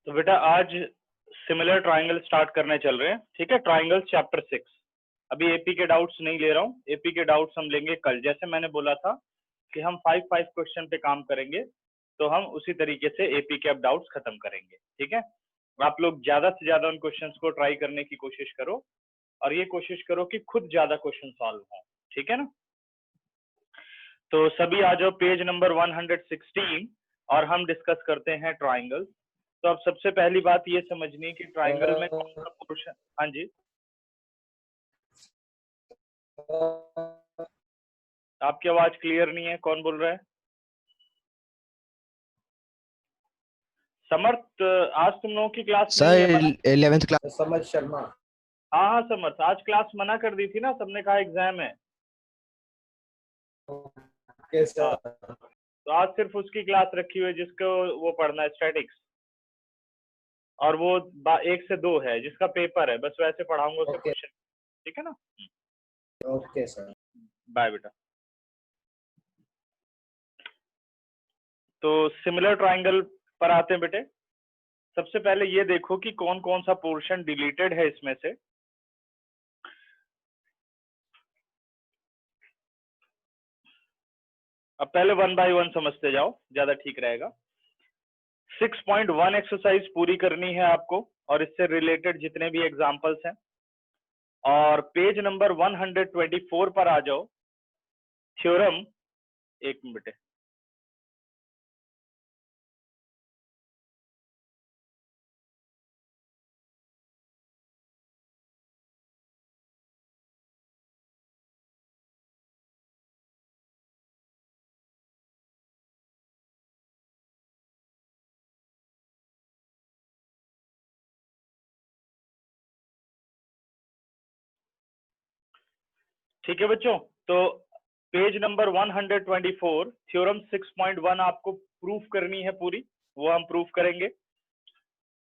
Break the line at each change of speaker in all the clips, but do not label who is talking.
तो बेटा आज सिमिलर ट्राइंगल स्टार्ट करने चल रहे हैं, ठीक है। Triangle chapter 6। अभी एपी के डाउट्स नहीं ले रहा हूँ, एपी के डाउट्स हम लेंगे कल। जैसे मैंने बोला था कि हम 5 क्वेश्चन पे काम करेंगे, तो हम उसी तरीके से एपी के अब डाउट्स खत्म करेंगे, ठीक है। आप लोग ज्यादा से ज्यादा उन क्वेश्चंस को ट्राई करने की कोशिश करो और ये कोशिश करो कि खुद ज्यादा क्वेश्चन सॉल्व हो, ठीक है ना। तो सभी आ जाओ पेज नंबर 116 और हम डिस्कस करते हैं ट्राइंगल। तो अब सबसे पहली बात ये समझनी है कि ट्राइंगल में कौन सा पोर्शन। हाँ जी, आपकी आवाज क्लियर नहीं है, कौन बोल रहा है? समर्थ, आज तुम लोगों की क्लास नहीं है?
Sir 11th class.
Samarth Sharma.
हाँ हाँ समर्थ, आज क्लास मना कर दी थी ना, सबने कहा एग्जाम है। हाँ, तो आज सिर्फ उसकी क्लास रखी हुई है जिसको वो पढ़ना है स्टैटिक्स, और वो 1 से 2 है जिसका पेपर है, बस वैसे पढ़ाऊंगा उसका क्वेश्चन, ठीक है ना।
Okay sir.
बाय बेटा। तो सिमिलर ट्राइंगल पर आते हैं बेटे। सबसे पहले ये देखो कि कौन कौन सा पोर्शन डिलीटेड है इसमें से। अब पहले 1 बाय 1 समझते जाओ, ज्यादा ठीक रहेगा। 6.1 एक्सरसाइज पूरी करनी है आपको और इससे रिलेटेड जितने भी एग्जांपल्स हैं। और पेज नंबर 124 पर आ जाओ। थ्योरम, एक मिनट बेटे, ठीक है बच्चों। तो पेज नंबर 124 थ्योरम 6.1 आपको प्रूफ करनी है पूरी, वो हम प्रूफ करेंगे।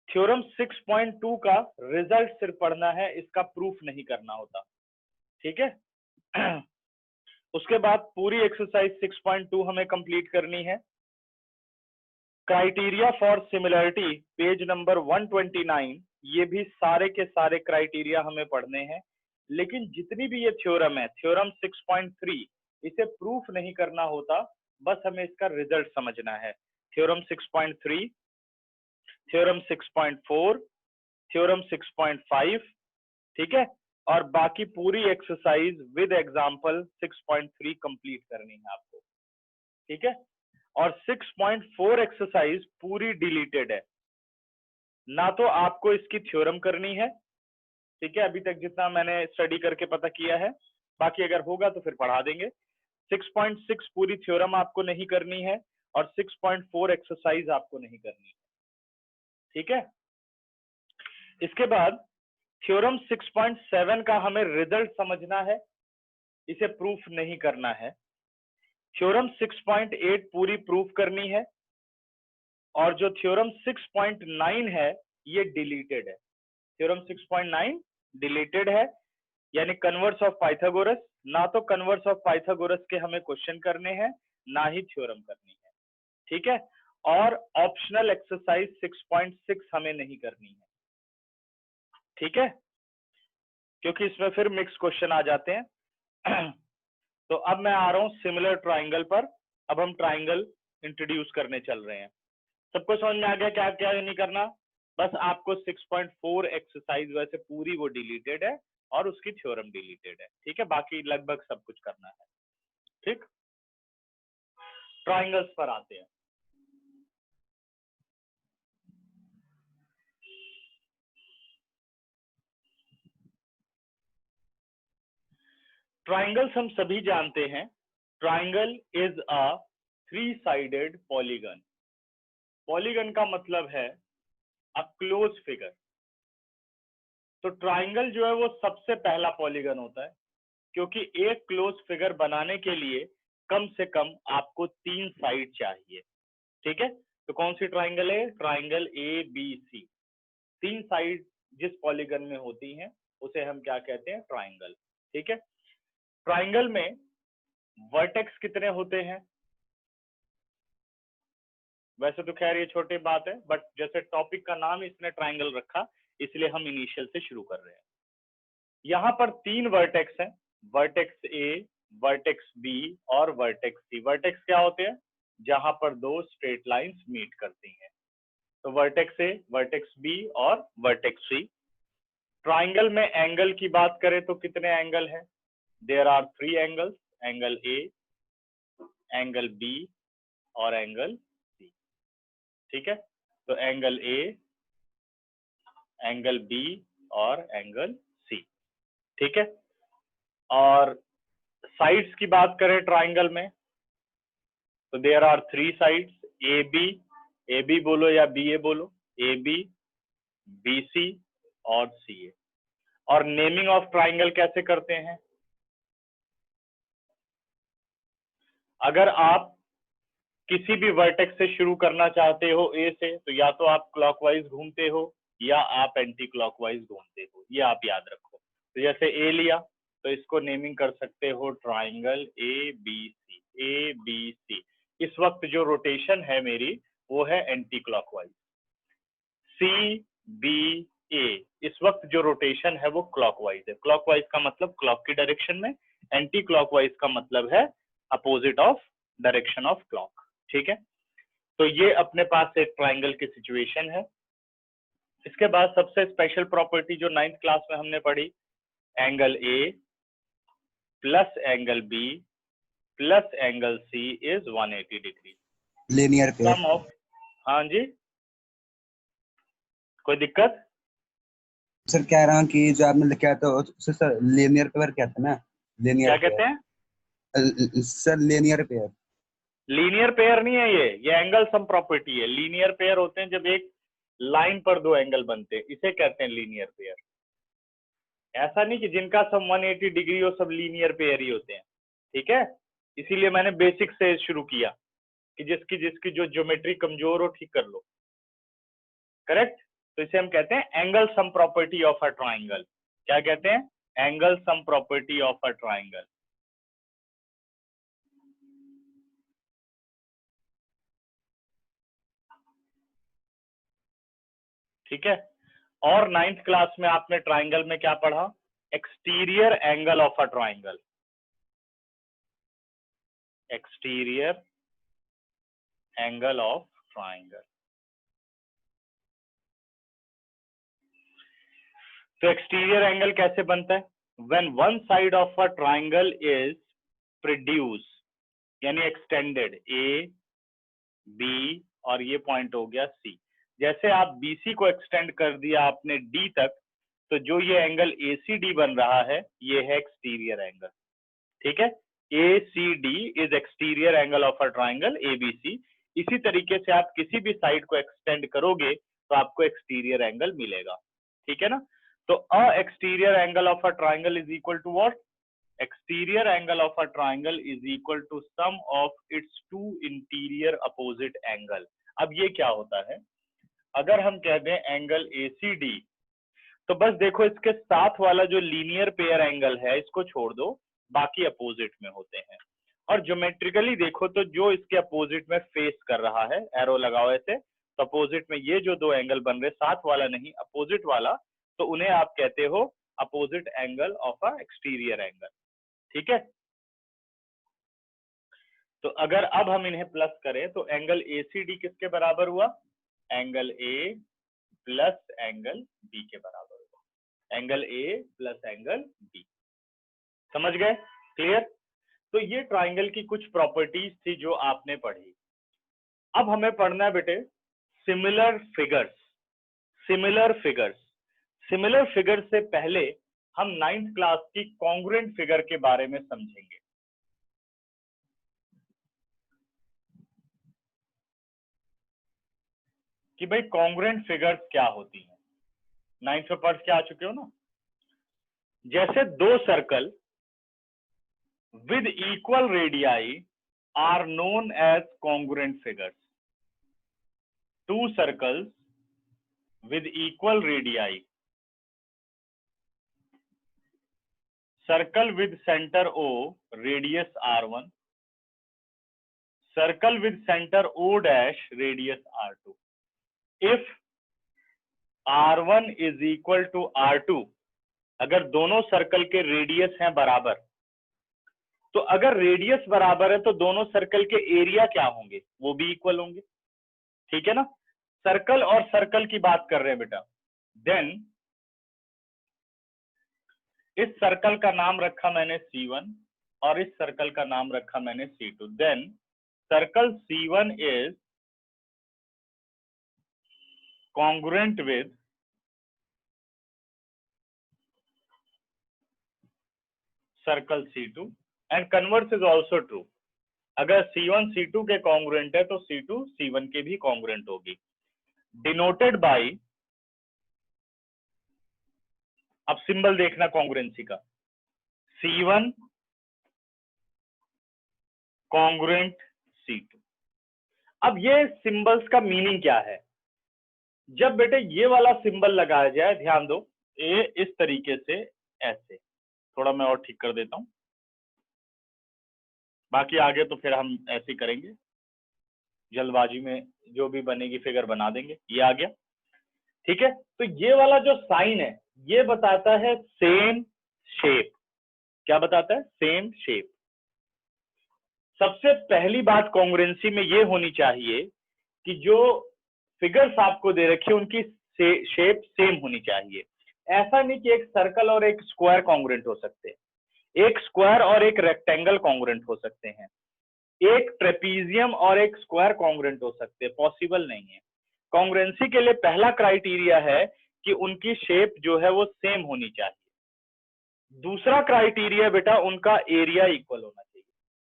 थ्योरम 6.2 का रिजल्ट सिर्फ पढ़ना है, इसका प्रूफ नहीं करना होता, ठीक है। उसके बाद पूरी एक्सरसाइज 6.2 हमें कंप्लीट करनी है। Criteria for similarity page number 129, ये भी सारे के सारे क्राइटेरिया हमें पढ़ने हैं। लेकिन जितनी भी ये थ्योरम है, थ्योरम 6.3, इसे प्रूफ नहीं करना होता, बस हमें इसका रिजल्ट समझना है। थ्योरम 6.3, थ्योरम 6.4, थ्योरम 6.5, ठीक है। और बाकी पूरी एक्सरसाइज विद एग्जांपल 6.3 कंप्लीट करनी है आपको, ठीक है। और 6.4 एक्सरसाइज पूरी डिलीटेड है, ना तो आपको इसकी थ्योरम करनी है, ठीक है, अभी तक जितना मैंने स्टडी करके पता किया है। बाकी अगर होगा तो फिर पढ़ा देंगे। 6.6 पूरी थ्योरम आपको नहीं करनी है और 6.4 एक्सरसाइज आपको नहीं करनी है, ठीक है। इसके बाद थ्योरम 6.7 का हमें रिजल्ट समझना है, इसे प्रूफ नहीं करना है। थ्योरम 6.8 पूरी प्रूफ करनी है और जो थ्योरम 6.9 है ये डिलीटेड है। थ्योरम 6.9 डिलीटेड है, यानी कन्वर्स ऑफ पाइथागोरस, ना तो कन्वर्स ऑफ पाइथागोरस के हमें क्वेश्चन करने हैं, ना ही थ्योरम करनी है, ठीक है। और ऑप्शनल एक्सरसाइज 6.6 हमें नहीं करनी है, ठीक है, क्योंकि इसमें फिर मिक्स क्वेश्चन आ जाते हैं। तो अब मैं आ रहा हूं सिमिलर ट्राइंगल पर। अब हम ट्राइंगल इंट्रोड्यूस करने चल रहे हैं। सबको समझ में आ गया क्या क्या नहीं करना? बस आपको 6.4 एक्सरसाइज वैसे पूरी वो डिलीटेड है और उसकी थ्योरम डिलीटेड है, ठीक है। बाकी लगभग सब कुछ करना है, ठीक। ट्राइंगल्स पर आते हैं। ट्राइंगल्स हम सभी जानते हैं। Triangle is a three sided polygon. Polygon का मतलब है अ क्लोज फिगर। तो ट्राइंगल जो है वो सबसे पहला पॉलीगन होता है, क्योंकि एक क्लोज फिगर बनाने के लिए कम से कम आपको 3 साइड चाहिए, ठीक है। तो कौन सी ट्राइंगल है? Triangle ABC। 3 साइड जिस पॉलीगन में होती हैं उसे हम क्या कहते हैं? ट्राइंगल, ठीक है। ट्राइंगल में वर्टेक्स कितने होते हैं? वैसे तो खैर ये छोटी बात है, बट जैसे टॉपिक का नाम इसने ट्राइंगल रखा इसलिए हम इनिशियल से शुरू कर रहे हैं। यहाँ पर 3 वर्टेक्स हैं, वर्टेक्स ए, वर्टेक्स बी और वर्टेक्स सी। वर्टेक्स क्या होते हैं? जहां पर 2 स्ट्रेट लाइंस मीट करती हैं। तो वर्टेक्स ए, वर्टेक्स बी और वर्टेक्स सी। ट्राइंगल में एंगल की बात करें तो कितने एंगल हैं? There are 3 angles, angle A, angle B और एंगल सी। ठीक है, तो एंगल ए, एंगल बी और एंगल सी। ठीक है, और साइड्स की बात करें ट्राइंगल में तो there are 3 sides, A B बोलो या बी ए बोलो, ए बी, बी सी और सी ए। और नेमिंग ऑफ ट्राइंगल कैसे करते हैं? अगर आप किसी भी वर्टेक्स से शुरू करना चाहते हो ए से, तो या तो आप क्लॉकवाइज घूमते हो या आप एंटी क्लॉकवाइज घूमते हो, ये आप याद रखो। तो जैसे ए लिया तो इसको नेमिंग कर सकते हो triangle A B C, A B C. इस वक्त जो रोटेशन है मेरी वो है anti clockwise. C B A, इस वक्त जो रोटेशन है वो क्लॉकवाइज है। क्लॉकवाइज का मतलब क्लॉक की डायरेक्शन में, एंटी क्लॉकवाइज का मतलब है opposite of direction of clock. ठीक है, तो ये अपने पास एक ट्राइंगल की सिचुएशन है। इसके बाद सबसे स्पेशल प्रॉपर्टी जो 9th क्लास में हमने पढ़ी, angle A plus angle B plus angle C is 180 degree.
Linear pair.
Sum of, हाँ जी, कोई दिक्कत?
सर कह रहा हूँ कि जो आपने लिखा तो उसे सर लीनियर पेयर कहते हैं ना, लीनियर
क्या कहते हैं?
Sir linear pair.
Linear pair नहीं है ये एंगल सम प्रॉपर्टी है। लीनियर पेयर होते हैं जब एक लाइन पर 2 एंगल बनते हैं, इसे कहते हैं लीनियर पेयर। ऐसा नहीं कि जिनका सम 180 डिग्री हो सब लीनियर पेयर ही होते हैं। ठीक है, इसीलिए मैंने बेसिक से शुरू किया कि जिसकी जिसकी जो ज्योमेट्री कमजोर हो ठीक कर लो। करेक्ट, तो इसे हम कहते हैं angle sum property of a triangle. क्या कहते हैं? Angle sum property of a triangle. ठीक है, और 9th क्लास में आपने ट्राइंगल में क्या पढ़ा? Exterior angle of a triangle. Exterior angle of triangle. तो एक्सटीरियर एंगल कैसे बनता है? When one side of a triangle is produce, यानी एक्सटेंडेड, ए बी और ये पॉइंट हो गया सी। जैसे आप बीसी को एक्सटेंड कर दिया आपने डी तक, तो जो ये एंगल एसीडी बन रहा है ये है एक्सटीरियर एंगल। ठीक है, ACD is exterior angle of a triangle ABC। इसी तरीके से आप किसी भी साइड को एक्सटेंड करोगे तो आपको एक्सटीरियर एंगल मिलेगा। ठीक है ना, तो a exterior angle of a triangle is equal to what? Exterior angle of a triangle is equal to sum of its 2 interior opposite angle. अब ये क्या होता है? अगर हम कह दें एंगल ACD, तो बस देखो इसके साथ वाला जो लीनियर पेयर एंगल है इसको छोड़ दो, बाकी अपोजिट में होते हैं। और ज्योमेट्रिकली देखो तो जो इसके अपोजिट में फेस कर रहा है, एरो लगाओ ऐसे, तो अपोजिट में ये जो 2 एंगल बन रहे, साथ वाला नहीं अपोजिट वाला, तो उन्हें आप कहते हो opposite angle of a exterior angle. ठीक है, तो अगर अब हम इन्हें प्लस करें तो एंगल ACD किसके बराबर हुआ? Angle A plus angle B के बराबर हुआ। Angle A plus angle B। समझ गए? क्लियर? तो ये ट्राइंगल की कुछ प्रॉपर्टीज थी जो आपने पढ़ी। अब हमें पढ़ना है बेटे similar figures. Similar figures, similar figures से पहले हम 9th क्लास की कॉन्ग्रुएंट फिगर के बारे में समझेंगे। कि भाई कॉन्ग्रुएंट फिगर्स क्या होती हैं। 9th में पढ़ के आ चुके हो ना? जैसे 2 circle with equal radii are known as congruent figures. 2 circles with equal radii, circle with center O, radius R1, circle with centre O dash radius R2 if R1 is equal to R2, अगर दोनों circle के radius हैं बराबर, तो अगर radius बराबर है तो दोनों सर्कल के एरिया क्या होंगे, वो भी इक्वल होंगे। ठीक है ना, सर्कल और सर्कल की बात कर रहे हैं बेटा। देन इस सर्कल का नाम रखा मैंने C1 और इस सर्कल का नाम रखा मैंने C2। Then circle C1 is congruent with circle C2 and converse is also true। अगर C1 C2 के congruent है तो C2 C1 के भी congruent होगी। डिनोटेड बाय, अब सिंबल देखना कॉन्ग्रुएंसी का, C1 कॉन्ग्रुएंट C2। अब ये सिंबल्स का मीनिंग क्या है? जब बेटे ये वाला सिंबल लगाया जाए, ध्यान दो, ये इस तरीके से, ऐसे, थोड़ा मैं और ठीक कर देता हूं, बाकी आगे तो फिर हम ऐसे करेंगे, जल्दबाजी में जो भी बनेगी फिगर बना देंगे। ये आ गया, ठीक है। तो ये वाला जो साइन है ये बताता है सेम शेप। क्या बताता है? Same shape. सबसे पहली बात कॉन्ग्रुएंसी में ये होनी चाहिए कि जो फिगर्स आपको दे रखी है उनकी शेप सेम होनी चाहिए। ऐसा नहीं कि एक सर्कल और एक स्क्वायर कॉन्ग्रुएंट हो सकते हैं, एक स्क्वायर और एक रेक्टेंगल कॉन्ग्रुएंट हो सकते हैं, एक ट्रेपीजियम और एक स्क्वायर कॉन्ग्रुएंट हो सकते हैं, पॉसिबल नहीं है। कॉन्ग्रुएंसी के लिए पहला क्राइटेरिया है कि उनकी शेप जो है वो सेम होनी चाहिए। दूसरा क्राइटेरिया बेटा उनका एरिया इक्वल होना चाहिए।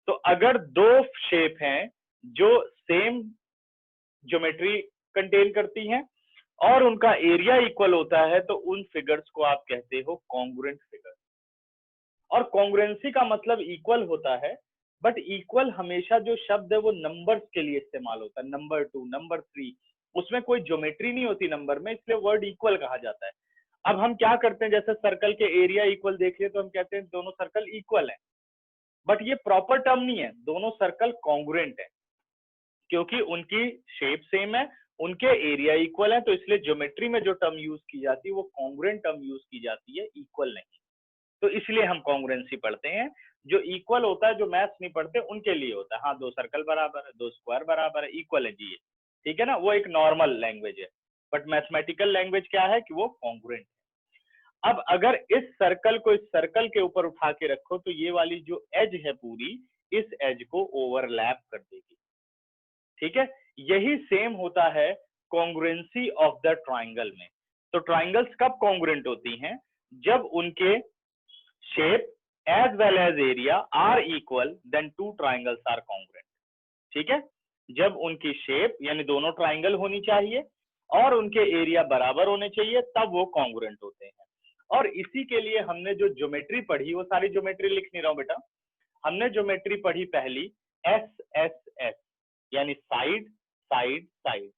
तो अगर दो शेप हैं जो सेम ज्योमेट्री कंटेन करती हैं और उनका एरिया इक्वल होता है तो उन फिगर्स को आप कहते हो कॉन्ग्रुएंट फिगर। और कॉन्ग्रुएंसी का मतलब इक्वल होता है, बट इक्वल हमेशा जो शब्द है वो नंबर्स के लिए इस्तेमाल होता है, नंबर 2, नंबर 3, उसमें कोई ज्योमेट्री नहीं होती नंबर में, इसलिए वर्ड इक्वल कहा जाता है। अब हम क्या करते हैं, जैसे सर्कल के एरिया इक्वल देखिए तो हम कहते हैं दोनों सर्कल इक्वल है, बट ये प्रॉपर टर्म नहीं है, दोनों सर्कल कॉन्ग्रुएंट है क्योंकि उनकी शेप सेम है, उनके एरिया इक्वल है, तो इसलिए ज्योमेट्री में जो टर्म यूज की जाती है वो कॉन्ग्रुएंट टर्म यूज की जाती है, इक्वल नहीं। तो इसलिए हम कॉन्ग्रुएंसी पढ़ते हैं। जो इक्वल होता है, जो मैथ्स नहीं पढ़ते उनके लिए होता है, हाँ दो सर्कल बराबर है, दो स्क्वायर बराबर है, इक्वल है जी ये, ठीक है ना, वो एक नॉर्मल लैंग्वेज है। बट मैथमेटिकल लैंग्वेज क्या है कि वो कॉन्ग्रुएंट है। अब अगर इस सर्कल को इस सर्कल के ऊपर उठा के रखो तो ये वाली जो एज है पूरी, इस एज को ओवरलैप कर देगी, ठीक है। यही सेम होता है कॉन्ग्रुएंसी ऑफ द ट्राइंगल में। तो ट्राइंगल्स कब कॉन्ग्रुएंट होती हैं? जब उनके shape as well as area are equal, then two triangles are congruent। ठीक है, जब उनकी शेप यानी दोनों ट्राइंगल होनी चाहिए और उनके एरिया बराबर होने चाहिए, तब वो कॉन्ग्रुएंट होते हैं। और इसी के लिए हमने जो ज्योमेट्री पढ़ी, वो सारी ज्योमेट्री लिख नहीं रहा हूं बेटा, हमने ज्योमेट्री पढ़ी पहली SSS यानी साइड साइड साइड।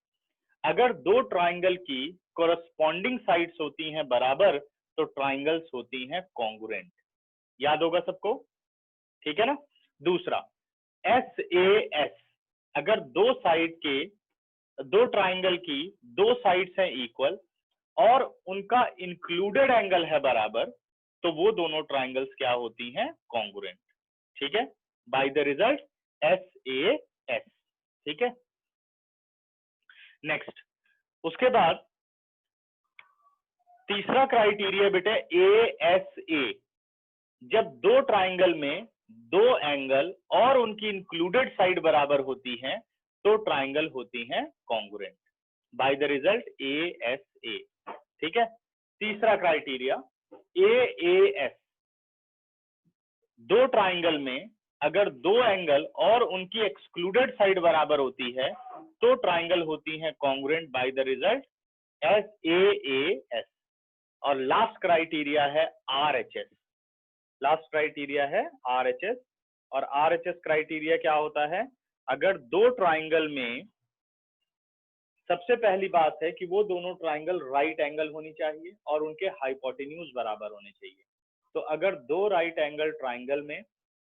अगर दो ट्राइंगल की कोरस्पॉन्डिंग साइड्स होती हैं बराबर तो ट्राइंगल्स होती हैं कॉन्ग्रुएंट। याद होगा सबको, ठीक है ना। दूसरा SAS, अगर दो साइड के, दो ट्राइंगल की दो साइड्स हैं इक्वल और उनका इंक्लूडेड एंगल है बराबर, तो वो दोनों ट्राइंगल्स क्या होती हैं? कॉन्ग्रुएंट, ठीक है, बाय द रिजल्ट SAS, ठीक है। नेक्स्ट, उसके बाद तीसरा क्राइटेरिया बेटे ASA, जब दो ट्राइंगल में दो एंगल और उनकी इंक्लूडेड साइड बराबर होती हैं तो ट्राइंगल होती हैं congruent, by the result ASA, ठीक है। तीसरा क्राइटेरिया AAS, दो ट्राइंगल में अगर दो एंगल और उनकी एक्सक्लूडेड साइड बराबर होती है तो ट्राइंगल होती हैं congruent, by the result SAAS। और लास्ट क्राइटेरिया है RHS, लास्ट क्राइटेरिया है RHS। और RHS क्राइटेरिया क्या होता है? अगर दो ट्राइंगल में, सबसे पहली बात है कि वो दोनों ट्राइंगल राइट एंगल होनी चाहिए और उनके हाइपोटेन्यूज बराबर होने चाहिए। तो अगर दो राइट एंगल ट्राइंगल में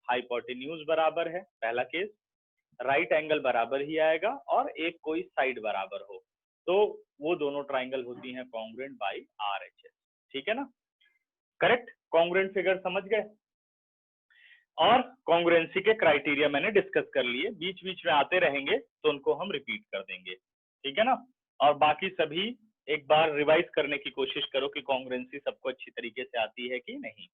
हाइपोटेन्यूज बराबर है, पहला केस, राइट एंगल बराबर ही आएगा और एक कोई साइड बराबर हो, तो वो दोनों ट्राइंगल होती हैं कॉन्ग्रुएंट बाई RHS। ठीक है ना, करेक्ट। कॉन्ग्रुएंट फिगर समझ गए, और कॉन्ग्रुएंसी के क्राइटेरिया मैंने डिस्कस कर लिए, बीच बीच में आते रहेंगे तो उनको हम रिपीट कर देंगे। ठीक है ना, और बाकी सभी एक बार रिवाइज करने की कोशिश करो कि कॉन्ग्रुएंसी सबको अच्छी तरीके से आती है कि नहीं।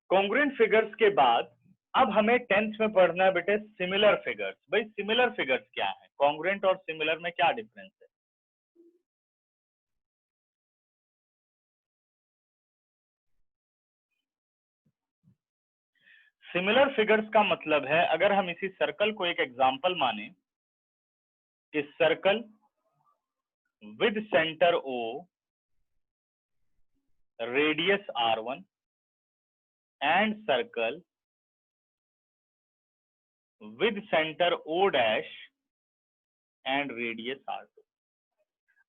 कॉन्ग्रुएंट फिगर्स के बाद अब हमें 10th में पढ़ना है बेटे सिमिलर फिगर्स। भाई सिमिलर फिगर्स क्या है, कॉन्ग्रुएंट और सिमिलर में क्या डिफरेंस है? सिमिलर फिगर्स का मतलब है, अगर हम इसी सर्कल को एक एग्जांपल माने, इस circle with centre O, radius R1 and circle with centre O dash and radius R2।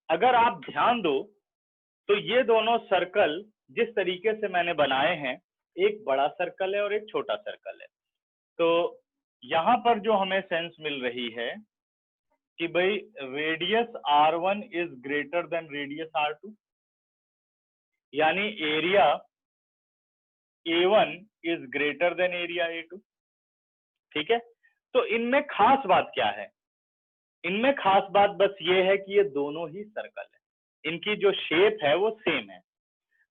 अगर आप ध्यान दो तो ये दोनों सर्कल जिस तरीके से मैंने बनाए हैं, एक बड़ा सर्कल है और एक छोटा सर्कल है, तो यहां पर जो हमें सेंस मिल रही है कि भाई radius R1 is greater than radius R2, यानी area A1 is greater than area A2। ठीक है, तो इनमें खास बात क्या है? इनमें खास बात बस ये है कि ये दोनों ही सर्कल है, इनकी जो शेप है वो सेम है।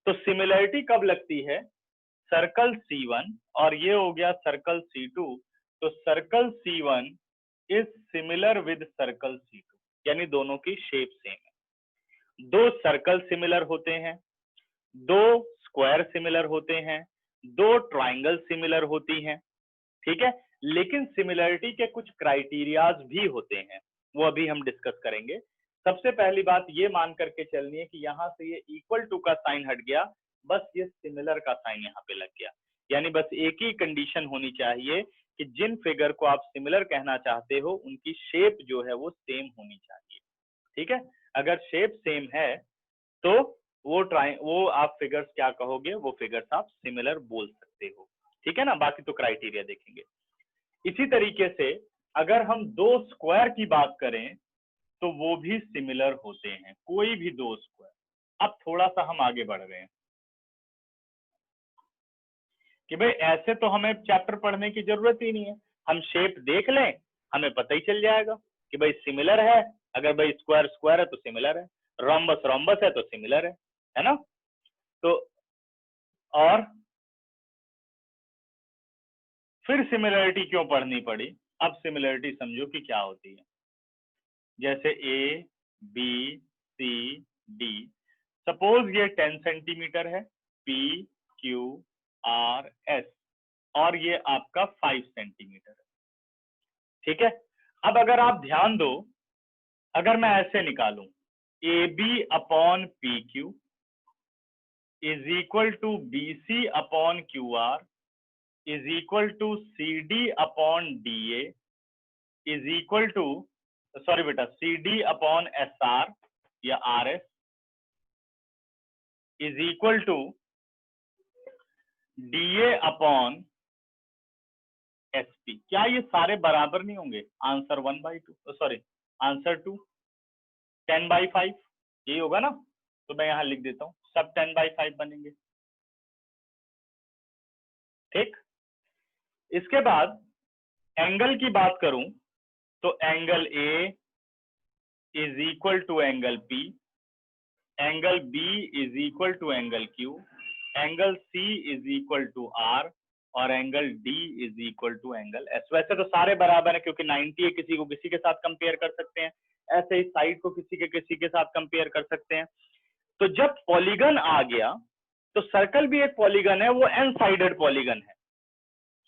तो सिमिलरिटी कब लगती है? सर्कल C1 और ये हो गया सर्कल C2, तो circle C1 is similar with circle C2, यानी दोनों की शेप सेम है। दो सर्कल सिमिलर होते हैं, दो स्क्वायर सिमिलर होते हैं, दो ट्राइंगल सिमिलर होती हैं। ठीक है, लेकिन सिमिलरिटी के कुछ क्राइटेरियाज भी होते हैं, वो अभी हम डिस्कस करेंगे। सबसे पहली बात ये मान करके चलनी है कि यहाँ से ये इक्वल टू का साइन हट गया, बस ये सिमिलर का साइन यहाँ पे लग गया, यानी बस एक ही कंडीशन होनी चाहिए कि जिन फिगर को आप सिमिलर कहना चाहते हो उनकी शेप जो है वो सेम होनी चाहिए। ठीक है, अगर शेप सेम है तो वो आप फिगर्स क्या कहोगे, वो फिगर्स आप सिमिलर बोल सकते हो। ठीक है ना, बाकी तो क्राइटेरिया देखेंगे। इसी तरीके से अगर हम दो स्क्वायर की बात करें तो वो भी सिमिलर होते हैं, कोई भी दो स्क्वायर। अब थोड़ा सा हम आगे बढ़ रहे हैं कि भाई ऐसे तो हमें चैप्टर पढ़ने की जरूरत ही नहीं है, हम शेप देख लें हमें पता ही चल जाएगा कि भाई सिमिलर है। अगर भाई स्क्वायर स्क्वायर है तो सिमिलर है, रोम्बस रोम्बस है तो सिमिलर है ना। तो और फिर सिमिलरिटी क्यों पढ़नी पड़ी? अब सिमिलरिटी समझो कि क्या होती है। जैसे A, B, C, D, suppose ये 10 सेंटीमीटर है, P, Q, R, S, और ये आपका 5 सेंटीमीटर है। ठीक है, अब अगर आप ध्यान दो, अगर मैं ऐसे निकालूं AB upon PQ is equal to BC upon QR is equal to CD upon DA is equal to, sorry बेटा, CD अपॉन SR या RS is equal to DA upon SP। क्या ये सारे बराबर नहीं होंगे? आंसर 1/2, सॉरी आंसर 2 10/5 यही होगा ना। तो मैं यहां लिख देता हूं, सब 10/5 बनेंगे। ठीक, इसके बाद एंगल की बात करूं तो angle A is equal to angle P, angle B is equal to angle Q, angle C is equal to R और angle D is equal to angle S। वैसे तो सारे बराबर है क्योंकि 90 है, किसी को किसी के साथ कंपेयर कर सकते हैं, ऐसे ही साइड को किसी के साथ कंपेयर कर सकते हैं। तो जब पॉलीगन आ गया तो सर्कल भी एक पॉलीगन है, वो एन साइडेड पॉलीगन है,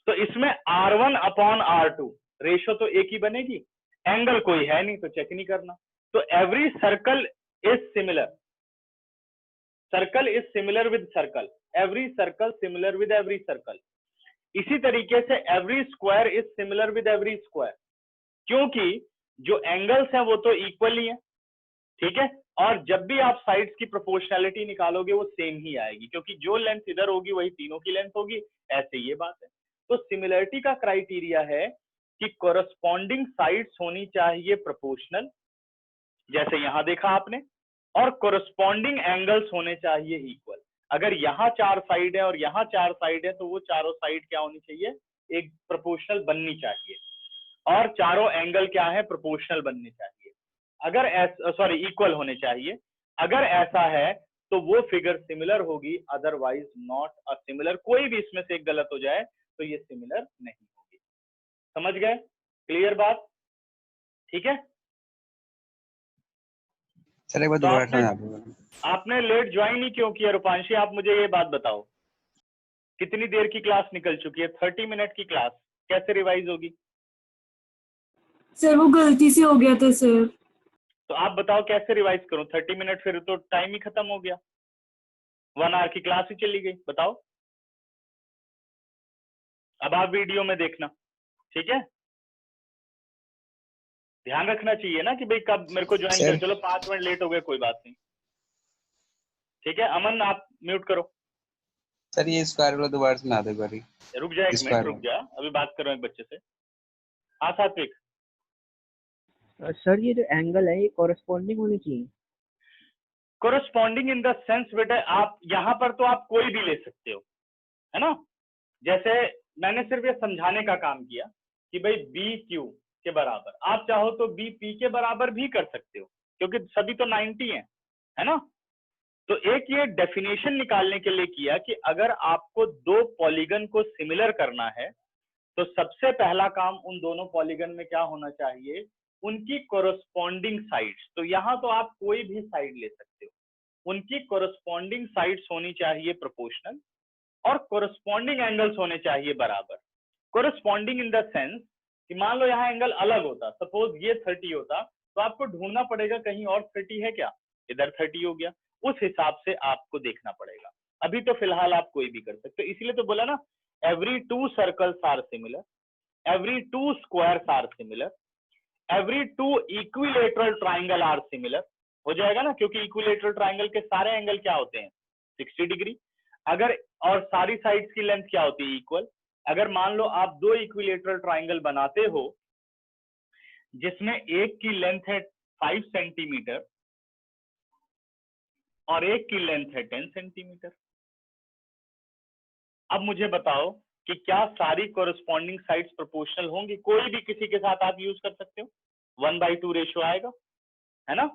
तो इसमें R1 अपॉन R2 रेशो तो एक ही बनेगी, एंगल कोई है नहीं तो चेक नहीं करना। तो every circle is similar, circle is similar with circle, every circle similar with every circle. इसी तरीके से every square is similar with every square, क्योंकि जो एंगल्स हैं वो तो इक्वल ही है। ठीक है, और जब भी आप साइड्स की प्रोपोर्शनैलिटी निकालोगे वो सेम ही आएगी, क्योंकि जो लेंथ इधर होगी वही तीनों की लेंथ होगी, ऐसे ये बात है। तो सिमिलरिटी का क्राइटेरिया है कि कोरस्पॉन्डिंग साइड्स होनी चाहिए प्रोपोर्शनल, जैसे यहां देखा आपने, और कोरस्पॉन्डिंग एंगल्स होने चाहिए इक्वल। अगर यहाँ 4 साइड है और यहाँ 4 साइड है तो वो चारों साइड क्या होनी चाहिए, एक प्रोपोर्शनल बननी चाहिए, और चारों एंगल क्या है, प्रोपोर्शनल बनने चाहिए। अगर सॉरी इक्वल होने चाहिए। अगर ऐसा है तो वो फिगर सिमिलर होगी, अदरवाइज नॉट अ सिमिलर। कोई भी इसमें से एक गलत हो जाए तो ये सिमिलर नहीं होगी। समझ गए? क्लियर बात? ठीक है।
सर एक बार
तो
दोबारा समझा दो।
आपने लेट ज्वाइन ही क्यों किया रूपांशी? आप मुझे ये बात बताओ, कितनी देर की क्लास निकल चुकी है? 30 मिनट की क्लास, कैसे रिवाइज होगी?
सर वो गलती से हो गया था सर।
तो आप बताओ कैसे रिवाइज करूं? 30 मिनट, फिर तो टाइम ही खत्म हो गया, 1 आवर की क्लास ही चली गई। बताओ। अब आप वीडियो में देखना, ठीक है? ध्यान रखना चाहिए ना कि भाई कब मेरे को ज्वाइन कर। चलो 5 मिनट लेट हो गए, कोई बात नहीं, ठीक है। अमन आप म्यूट करो।
सर ये स्क्वायर वाला दोबारा सुना दो एक बारी।
रुक जा, एक मिनट रुक जा, अभी बात कर रहा हूँ एक बच्चे से। हाँ सात्विक।
सर ये जो एंगल है ये कॉरेस्पॉन्डिंग होनी चाहिए।
कोरस्पॉन्डिंग इन द सेंस बेटा, आप यहाँ पर तो आप कोई भी ले सकते हो, है ना? जैसे मैंने सिर्फ ये समझाने का काम किया कि भाई बी क्यू के बराबर, आप चाहो तो बी पी के बराबर भी कर सकते हो, क्योंकि सभी तो 90 है ना? तो एक ये डेफिनेशन निकालने के लिए किया कि अगर आपको दो पॉलीगन को सिमिलर करना है तो सबसे पहला काम उन दोनों पॉलीगन में क्या होना चाहिए, उनकी कोरस्पॉन्डिंग साइड्स। तो यहां तो आप कोई भी साइड ले सकते हो, उनकी कोरस्पॉन्डिंग साइड्स होनी चाहिए प्रोपोर्शनल, और कोरस्पॉन्डिंग एंगल्स होने चाहिए बराबर। कोरस्पॉन्डिंग इन द सेंस कि मान लो यहाँ एंगल अलग होता, सपोज ये 30 होता, तो आपको ढूंढना पड़ेगा कहीं और 30 है क्या, इधर 30 हो गया, उस हिसाब से आपको देखना पड़ेगा। अभी तो फिलहाल आप कोई भी कर सकते हो, इसीलिए तो बोला ना, every 2 circles are similar, every 2 squares are similar, every 2 equilateral triangle are similar. हो जाएगा ना, क्योंकि इक्विलेटरल ट्राइंगल के सारे एंगल क्या होते हैं, 60 डिग्री। अगर और सारी साइड्स की लेंथ क्या होती है, इक्वल। अगर मान लो आप दो इक्विलेटरल ट्राइंगल बनाते हो जिसमें एक की लेंथ है 5 सेंटीमीटर और एक की लेंथ है 10 सेंटीमीटर, अब मुझे बताओ कि क्या सारी कोरस्पॉन्डिंग साइड्स प्रोपोर्शनल होंगी? कोई भी किसी के साथ आप यूज कर सकते हो, 1/2 रेशियो आएगा, है ना?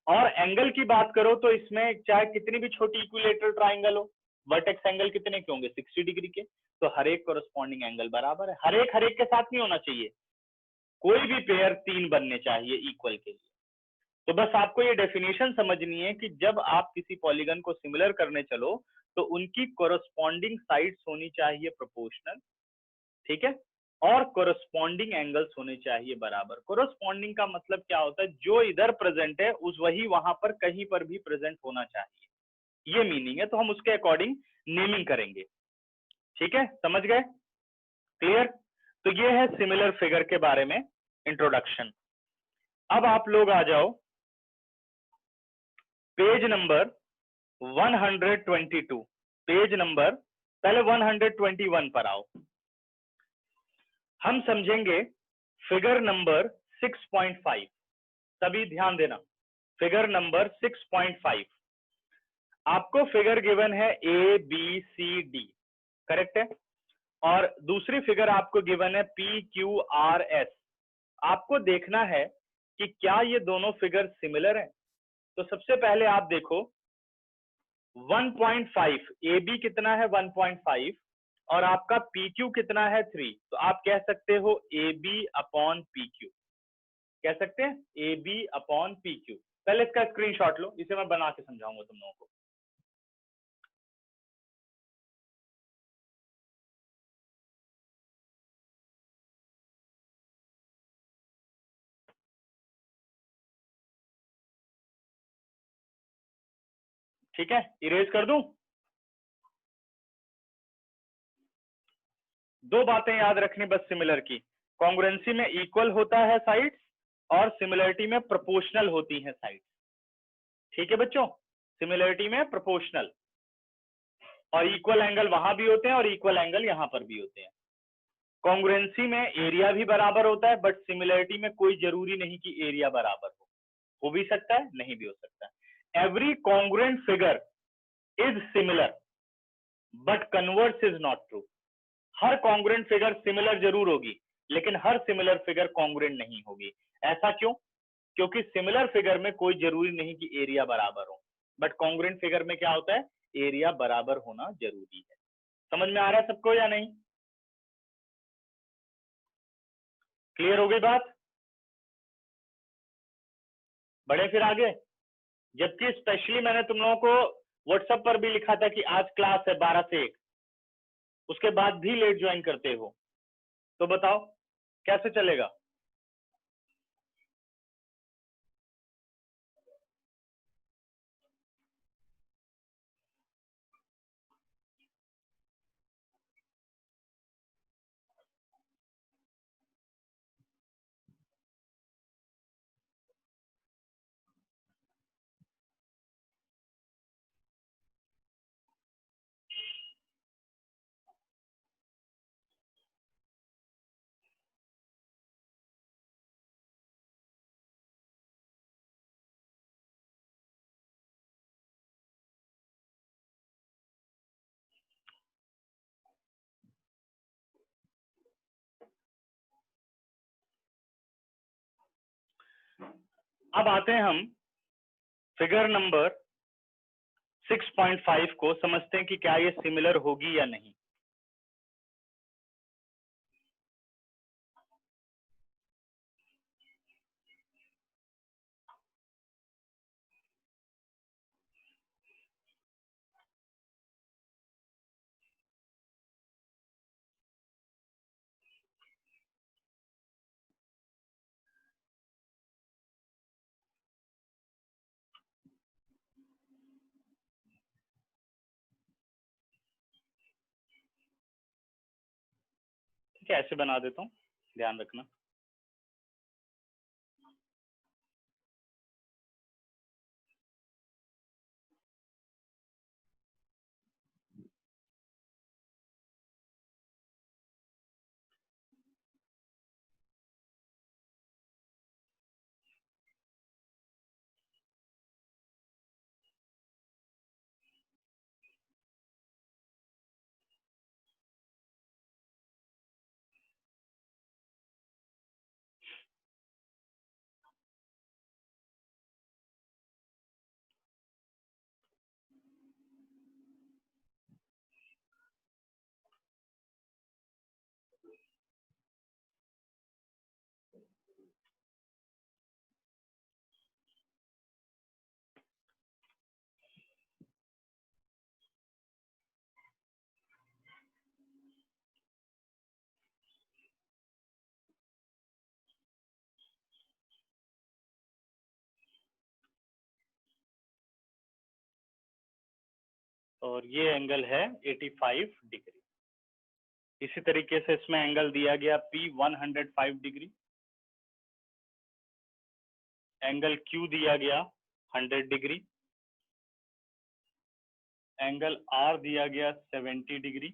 और एंगल की बात करो तो इसमें चाहे कितनी भी छोटी इक्विलेटरल ट्राइंगल हो, वर्टेक्स एंगल कितने के होंगे, 60 डिग्री के। तो हर एक कोरस्पॉन्डिंग एंगल बराबर है, हर एक के साथ नहीं होना चाहिए, कोई भी पेयर 3 बनने चाहिए इक्वल के लिए। तो बस आपको ये डेफिनेशन समझनी है कि जब आप किसी पॉलीगन को सिमिलर करने चलो तो उनकी कोरस्पॉन्डिंग साइड्स होनी चाहिए प्रोपोर्शनल, ठीक है, और कोरस्पॉन्डिंग एंगल्स होने चाहिए बराबर। कोरस्पॉन्डिंग का मतलब क्या होता है, जो इधर प्रेजेंट है उस वही वहां पर कहीं पर भी प्रेजेंट होना चाहिए, ये मीनिंग है। तो हम उसके अकॉर्डिंग नेमिंग करेंगे, ठीक है? समझ गए? क्लियर? तो ये है सिमिलर फिगर के बारे में इंट्रोडक्शन। अब आप लोग आ जाओ पेज नंबर 122, पेज नंबर, पहले 121 पर आओ। हम समझेंगे फिगर नंबर 6.5। सभी ध्यान देना, फिगर नंबर 6.5। आपको फिगर गिवन है A B C D, correct है, और दूसरी फिगर आपको गिवन है पी क्यू आर एस। आपको देखना है कि क्या ये दोनों फिगर सिमिलर हैं। तो सबसे पहले आप देखो 1.5, ए बी कितना है 1.5, और आपका पी क्यू कितना है 3। तो आप कह सकते हो A B upon P Q, कह सकते हैं A B upon P Q. पहले इसका स्क्रीनशॉट लो, इसे मैं बना के समझाऊंगा तुम लोगों को। ठीक है, इरेज कर दूं? दो बातें याद रखनी बस सिमिलर की, कॉन्ग्रुएंसी में इक्वल होता है साइड्स और सिमिलरिटी में प्रोपोर्शनल होती है साइड्स। ठीक है बच्चों, सिमिलरिटी में प्रोपोर्शनल, और इक्वल एंगल वहां भी होते हैं और इक्वल एंगल यहां पर भी होते हैं। कॉन्ग्रुएंसी में एरिया भी बराबर होता है, बट सिमिलरिटी में कोई जरूरी नहीं कि एरिया बराबर हो भी सकता है, नहीं भी हो सकता है। Every congruent figure is similar but converse is not true. Her congruent figure similar जरूर होगी, लेकिन हर सिमिलर फिगर कॉन्ग्रुएंट नहीं होगी। ऐसा क्यों? क्योंकि सिमिलर फिगर में कोई जरूरी नहीं कि एरिया बराबर हो, बट कॉन्ग्रुएंट फिगर में क्या होता है, एरिया बराबर होना जरूरी है। समझ में आ रहा है सबको या नहीं? क्लियर हो गई बात? बढ़े फिर आगे। जबकि स्पेशली मैंने तुम लोगों को व्हाट्सएप पर भी लिखा था कि आज क्लास है 12 से 1, उसके बाद भी लेट ज्वाइन करते हो, तो बताओ कैसे चलेगा? अब आते हैं हम फिगर नंबर 6.5 को, समझते हैं कि क्या ये सिमिलर होगी या नहीं। ठीक है, ऐसे बना देता हूं, ध्यान रखना। और ये एंगल है 85 डिग्री। इसी तरीके से इसमें एंगल दिया गया P 105 डिग्री, एंगल Q दिया गया 100 डिग्री, एंगल R दिया गया 70 डिग्री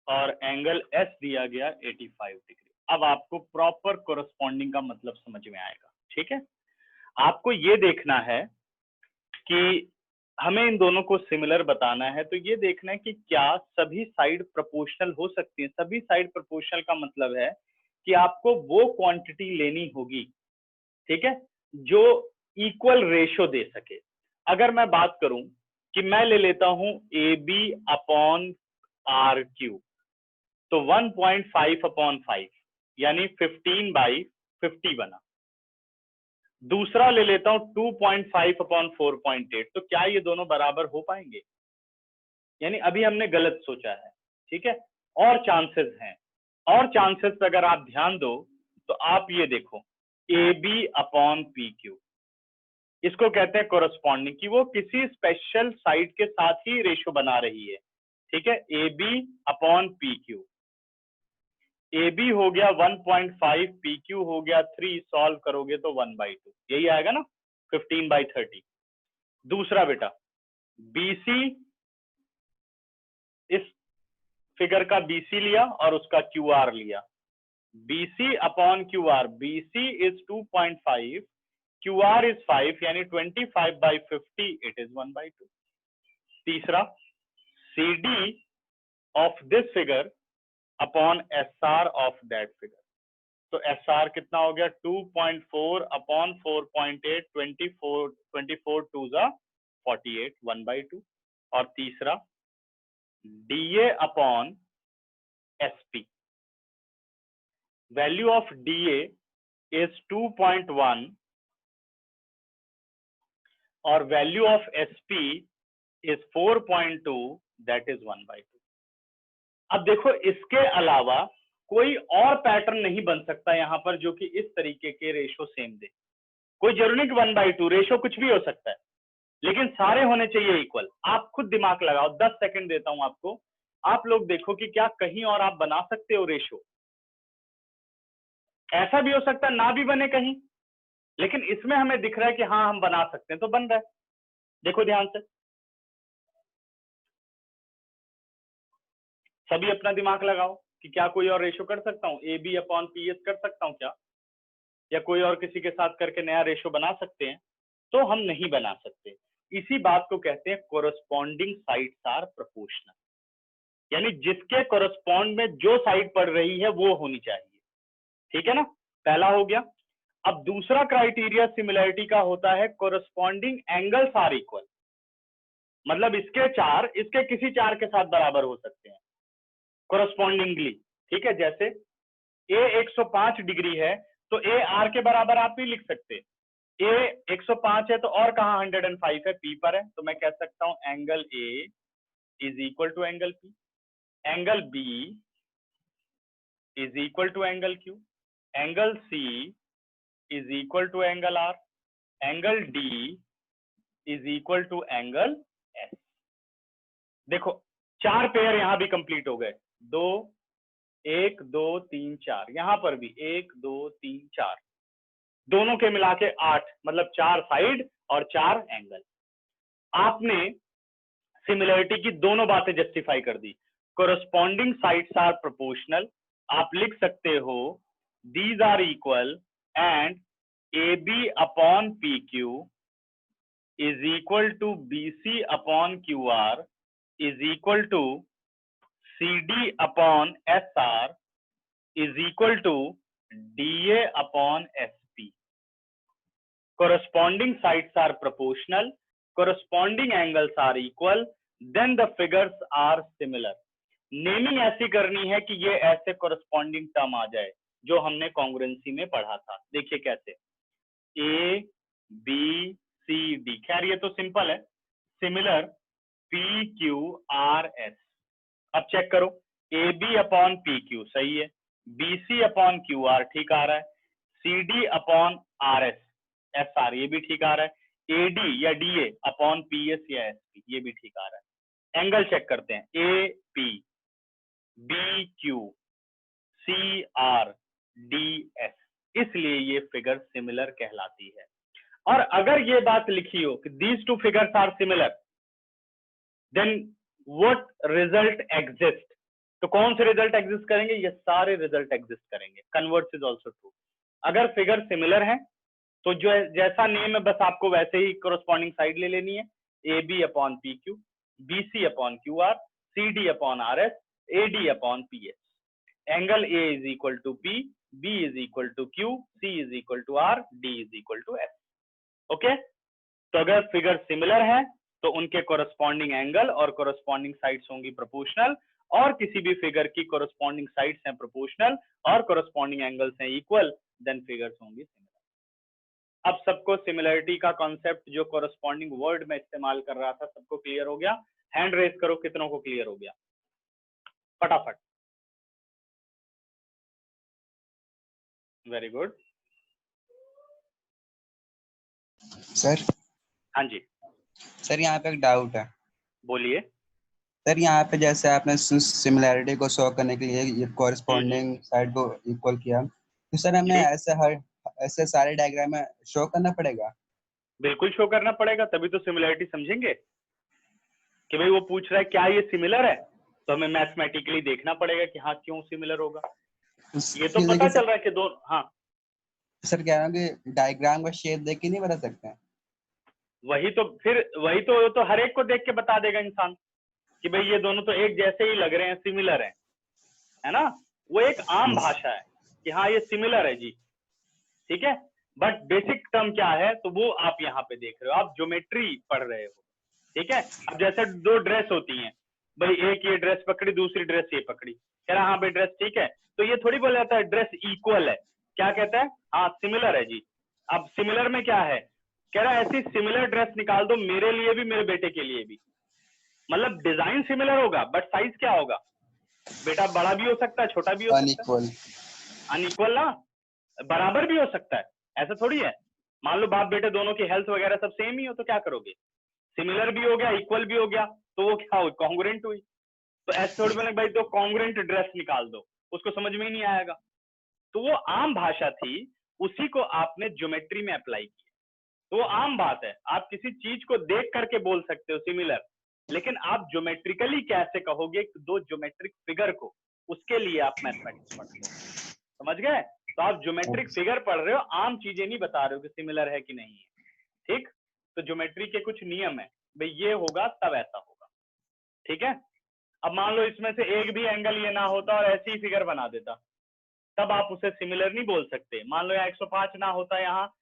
और एंगल S दिया गया 85 डिग्री। अब आपको प्रॉपर कोरस्पॉन्डिंग का मतलब समझ में आएगा। ठीक है, आपको ये देखना है कि हमें इन दोनों को सिमिलर बताना है, तो ये देखना है कि क्या सभी साइड प्रोपोर्शनल हो सकती है। सभी साइड प्रोपोर्शनल का मतलब है कि आपको वो क्वांटिटी लेनी होगी, ठीक है, जो इक्वल रेशो दे सके। अगर मैं बात करूं कि मैं ले लेता हूं AB अपॉन RQ, तो 1.5 अपॉन 5 यानी 15/50 बना। दूसरा ले लेता हूं 2.5 अपॉन 4.8, तो क्या ये दोनों बराबर हो पाएंगे? यानी अभी हमने गलत सोचा है, ठीक है, और चांसेस हैं। और चांसेस पे अगर आप ध्यान दो तो आप ये देखो AB अपॉन PQ, इसको कहते हैं कोरस्पॉन्डिंग, कि वो किसी स्पेशल साइड के साथ ही रेशो बना रही है। ठीक है, AB अपॉन PQ, AB हो गया 1.5, PQ हो गया 3, सॉल्व करोगे तो 1/2, यही आएगा ना, 15/30। दूसरा बेटा BC इस फिगर का BC लिया और उसका QR लिया, BC upon QR, BC is 2.5, QR is 5, यानी 25/50 इट इज 1/2। तीसरा, CD of this figure upon SR of that figure, तो SR कितना हो गया 2.4 अपॉन 4.8, 24 2 जा 48, 1/2। और तीसरा, DA upon SP, value of DA is 2.1 और value of SP is 4.2, that is 1/2। अब देखो, इसके अलावा कोई और पैटर्न नहीं बन सकता यहाँ पर जो कि इस तरीके के रेशो सेम दे। कोई जरूरी नहीं कि 1/2, रेशो कुछ भी हो सकता है, लेकिन सारे होने चाहिए इक्वल। आप खुद दिमाग लगाओ, 10 सेकंड देता हूं आपको, आप लोग देखो कि क्या कहीं और आप बना सकते हो रेशो। ऐसा भी हो सकता है ना भी बने कहीं, लेकिन इसमें हमें दिख रहा है कि हाँ हम बना सकते हैं, तो बन रहा है। देखो ध्यान से, सभी अपना दिमाग लगाओ कि क्या कोई और रेशो कर सकता हूं, AB अपॉन PS कर सकता हूं क्या, या कोई और किसी के साथ करके नया रेशो बना सकते हैं? तो हम नहीं बना सकते। इसी बात को कहते हैं कोरस्पॉन्डिंग साइड्स आर प्रोपोर्शनल, यानी जिसके कोरस्पॉन्ड में जो साइड पड़ रही है वो होनी चाहिए। ठीक है ना, पहला हो गया। अब दूसरा क्राइटेरिया सिमिलरिटी का होता है कोरस्पॉन्डिंग एंगल्स आर इक्वल, मतलब इसके चार इसके किसी चार के साथ बराबर हो सकते हैं कोरस्पॉन्डिंगली। ठीक है, जैसे A 105 डिग्री है तो A R के बराबर आप भी लिख सकते हैं। A 105 है तो और कहाँ 105 है, P पर है, तो मैं कह सकता हूं angle A is equal to angle P, angle B is equal to angle Q, angle C is equal to angle R, angle D is equal to angle S। देखो, चार पेयर यहां भी कंप्लीट हो गए, 2 1 2 3 4, यहां पर भी 1 2 3 4, दोनों के मिला के 8, मतलब 4 साइड और 4 एंगल। आपने सिमिलरिटी की दोनों बातें जस्टिफाई कर दी। कोरस्पॉन्डिंग साइड्स आर प्रोपोर्शनल, आप लिख सकते हो these are equal and AB upon PQ is equal to BC upon QR is equal to CD upon SR is equal to DA upon SP। Corresponding sides are proportional, corresponding angles are equal, then the figures are similar. Naming ऐसी करनी है कि ये ऐसे corresponding term आ जाए जो हमने congruency में पढ़ा था। देखिए कैसे, A B C D, खैर ये तो सिंपल है, similar P Q R S। अब चेक करो, AB अपॉन PQ सही है, BC अपॉन QR ठीक आ रहा है, CD अपॉन RS SR ये भी ठीक आ रहा है, AD या DA अपॉन PS या SP ये भी ठीक आ रहा है। एंगल चेक करते हैं, AP BQ CR DS, इसलिए ये फिगर सिमिलर कहलाती है। और अगर ये बात लिखी हो कि these two figures are similar, then what result exist, तो कौन से रिजल्ट एग्जिस्ट करेंगे, ये सारे रिजल्ट एग्जिस्ट करेंगे। Converse is also true. अगर फिगर सिमिलर है तो जो जैसा नेम है बस आपको वैसे ही कोरस्पॉन्डिंग साइड ले लेनी है, AB upon PQ, BC upon QR, CD upon RS, AD upon PS। Angle A is equal to P, B is equal to Q, C is equal to R, D is equal to S। Okay, तो अगर figure similar है तो उनके corresponding angle और corresponding sides होंगी proportional, और किसी भी फिगर की कोरस्पॉन्डिंग साइड्स हैं प्रोपोर्शनल और कोरस्पॉन्डिंग एंगल्स हैं इक्वल, देन फिगर्स होंगी सिमिलर। अब सबको सिमिलरिटी का कॉन्सेप्ट जो कोरस्पॉन्डिंग वर्ड में इस्तेमाल कर रहा था सबको क्लियर हो गया? हैंड रेज करो कितनों को क्लियर हो गया, फटाफट। Very good.
सर
हाँ जी
सर यहाँ पे एक डाउट है।
बोलिए।
सर यहाँ पे जैसे आपने सिमिलैरिटी को शो करने के लिए ये कॉरेस्पॉन्डिंग साइड को इक्वल किया, तो सर हमें ऐसे सारे डायग्राम में शो करना पड़ेगा?
बिल्कुल शो करना पड़ेगा, तभी तो सिमिलरिटी समझेंगे कि भाई वो पूछ रहा है क्या ये सिमिलर है, तो हमें मैथमेटिकली देखना पड़ेगा कि हाँ क्यों सिमिलर होगा। ये तो
फिर
पता
देखिए
चल रहा है कि दो, हाँ
सर कह रहा हूँ कि डायग्राम का शेप देख के नहीं बता सकते हैं।
वही तो हर एक को देख के बता देगा इंसान कि भाई ये दोनों तो एक जैसे ही लग रहे हैं, सिमिलर है ना। वो एक आम भाषा है कि हाँ ये सिमिलर है जी, ठीक है। बट बेसिक टर्म क्या है तो वो आप यहाँ पे देख रहे हो, आप ज्योमेट्री पढ़ रहे हो, ठीक है। अब जैसे दो ड्रेस होती हैं, भाई एक ये ड्रेस पकड़ी, दूसरी ड्रेस ये पकड़ी, कह रहा हाँ भाई ड्रेस ठीक है, तो ये थोड़ी बोला जाता है ड्रेस इक्वल है, क्या कहता है, हाँ सिमिलर है जी। अब सिमिलर में क्या है, कह रहा है ऐसी सिमिलर ड्रेस निकाल दो मेरे लिए भी मेरे बेटे के लिए भी, मतलब डिजाइन सिमिलर होगा बट साइज क्या होगा, बेटा बड़ा भी हो सकता है छोटा भी हो सकता है,
अनइक्वल।
अनइक्वल ना, बराबर भी हो सकता है, ऐसा थोड़ी है। मान लो बाप बेटे दोनों की हेल्थ वगैरह सब सेम ही हो तो क्या करोगे, सिमिलर भी हो गया इक्वल भी हो गया तो वो क्या हुई, कॉन्ग्रुएंट हुई। तो ऐसे थोड़ी बोले भाई तो कॉन्ग्रुएंट ड्रेस निकाल दो, उसको समझ में ही नहीं आएगा। तो वो आम भाषा थी, उसी को आपने ज्योमेट्री में अप्लाई किया, तो वो आम बात है, आप किसी चीज को देख करके बोल सकते हो सिमिलर, लेकिन आप ज्योमेट्रिकली कैसे कहोगे दो ज्योमेट्रिक फिगर को, उसके लिए आप मैथमेटिक्स पढ़ते हो, समझ गए। तो आप ज्योमेट्रिक फिगर पढ़ रहे हो, आम चीजें नहीं बता रहे हो कि सिमिलर है कि नहीं है, ठीक। तो ज्योमेट्री के कुछ नियम है, भाई ये होगा तब ऐसा होगा, ठीक है। अब मान लो इसमें से एक भी एंगल ये ना होता और ऐसी ही फिगर बना देता, तब आप उसे सिमिलर नहीं बोल सकते। मान लो यहाँ 105 ना होता, यहाँ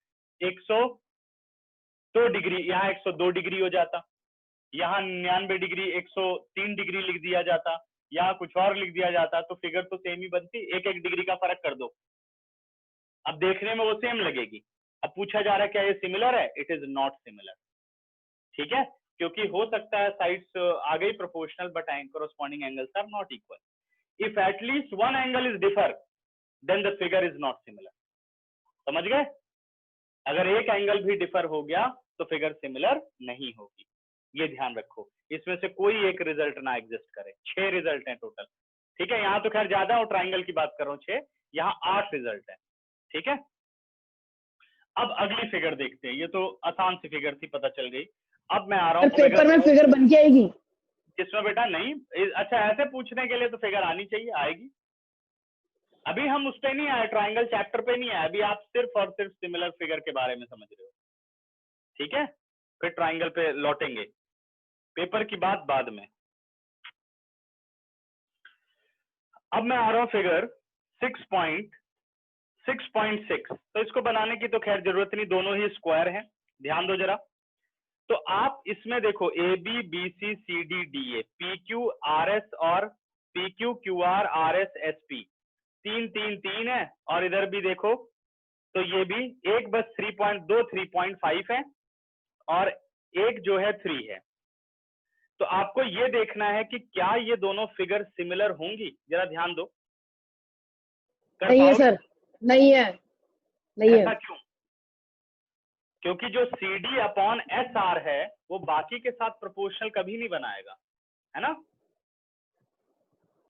102 डिग्री, यहाँ 102 डिग्री हो जाता, यहाँ 99 डिग्री 103 डिग्री लिख दिया जाता, यहाँ कुछ और लिख दिया जाता, तो फिगर तो सेम ही बनती, एक एक डिग्री का फर्क कर दो, अब देखने में वो सेम लगेगी। अब पूछा जा रहा है क्या ये सिमिलर है, इट इज नॉट सिमिलर, ठीक है, क्योंकि हो सकता है साइड्स आ गई proportional but corresponding angles are not equal. If at least one angle is differ, then the figure is not similar. समझ गए, अगर एक एंगल भी डिफर हो गया तो फिगर सिमिलर नहीं होगी, ये ध्यान रखो। इसमें से कोई एक रिजल्ट ना एग्जिस्ट करे, 6 रिजल्ट हैं टोटल, ठीक है। यहाँ तो खैर ज्यादा हो, ट्राइंगल की बात कर रहा हूँ 6, यहाँ 8 रिजल्ट है, ठीक है। अब अगली फिगर देखते हैं, ये तो आसान सी फिगर थी, पता चल गई। अब मैं आ रहा हूँ
पेपर में फिगर बन के आएगी।
किसमें बेटा, नहीं अच्छा ऐसे पूछने के लिए तो फिगर आनी चाहिए, आएगी। अभी हम उस पे नहीं आए, ट्राइंगल चैप्टर पे नहीं आए, अभी आप सिर्फ और सिर्फ सिमिलर फिगर के बारे में समझ रहे हो, ठीक है। फिर ट्राइंगल पे लौटेंगे, पेपर की बात बाद में। अब मैं आ रहा हूं फिगर 6.6, तो इसको बनाने की तो खैर जरूरत नहीं, दोनों ही स्क्वायर हैं, ध्यान दो जरा। तो आप इसमें देखो A B B C C D D A, P Q R S और P Q Q R R S S P, 3 3 3 है, और इधर भी देखो तो ये भी एक बस 3.2 3.5 है और एक जो है 3 है। तो आपको ये देखना है कि क्या ये दोनों फिगर सिमिलर होंगी, जरा ध्यान दो।
नहीं है सर, नहीं है, नहीं है।
ऐसा क्यों, क्योंकि जो C D upon S R है वो बाकी के साथ प्रोपोर्शनल कभी नहीं बनाएगा, है ना।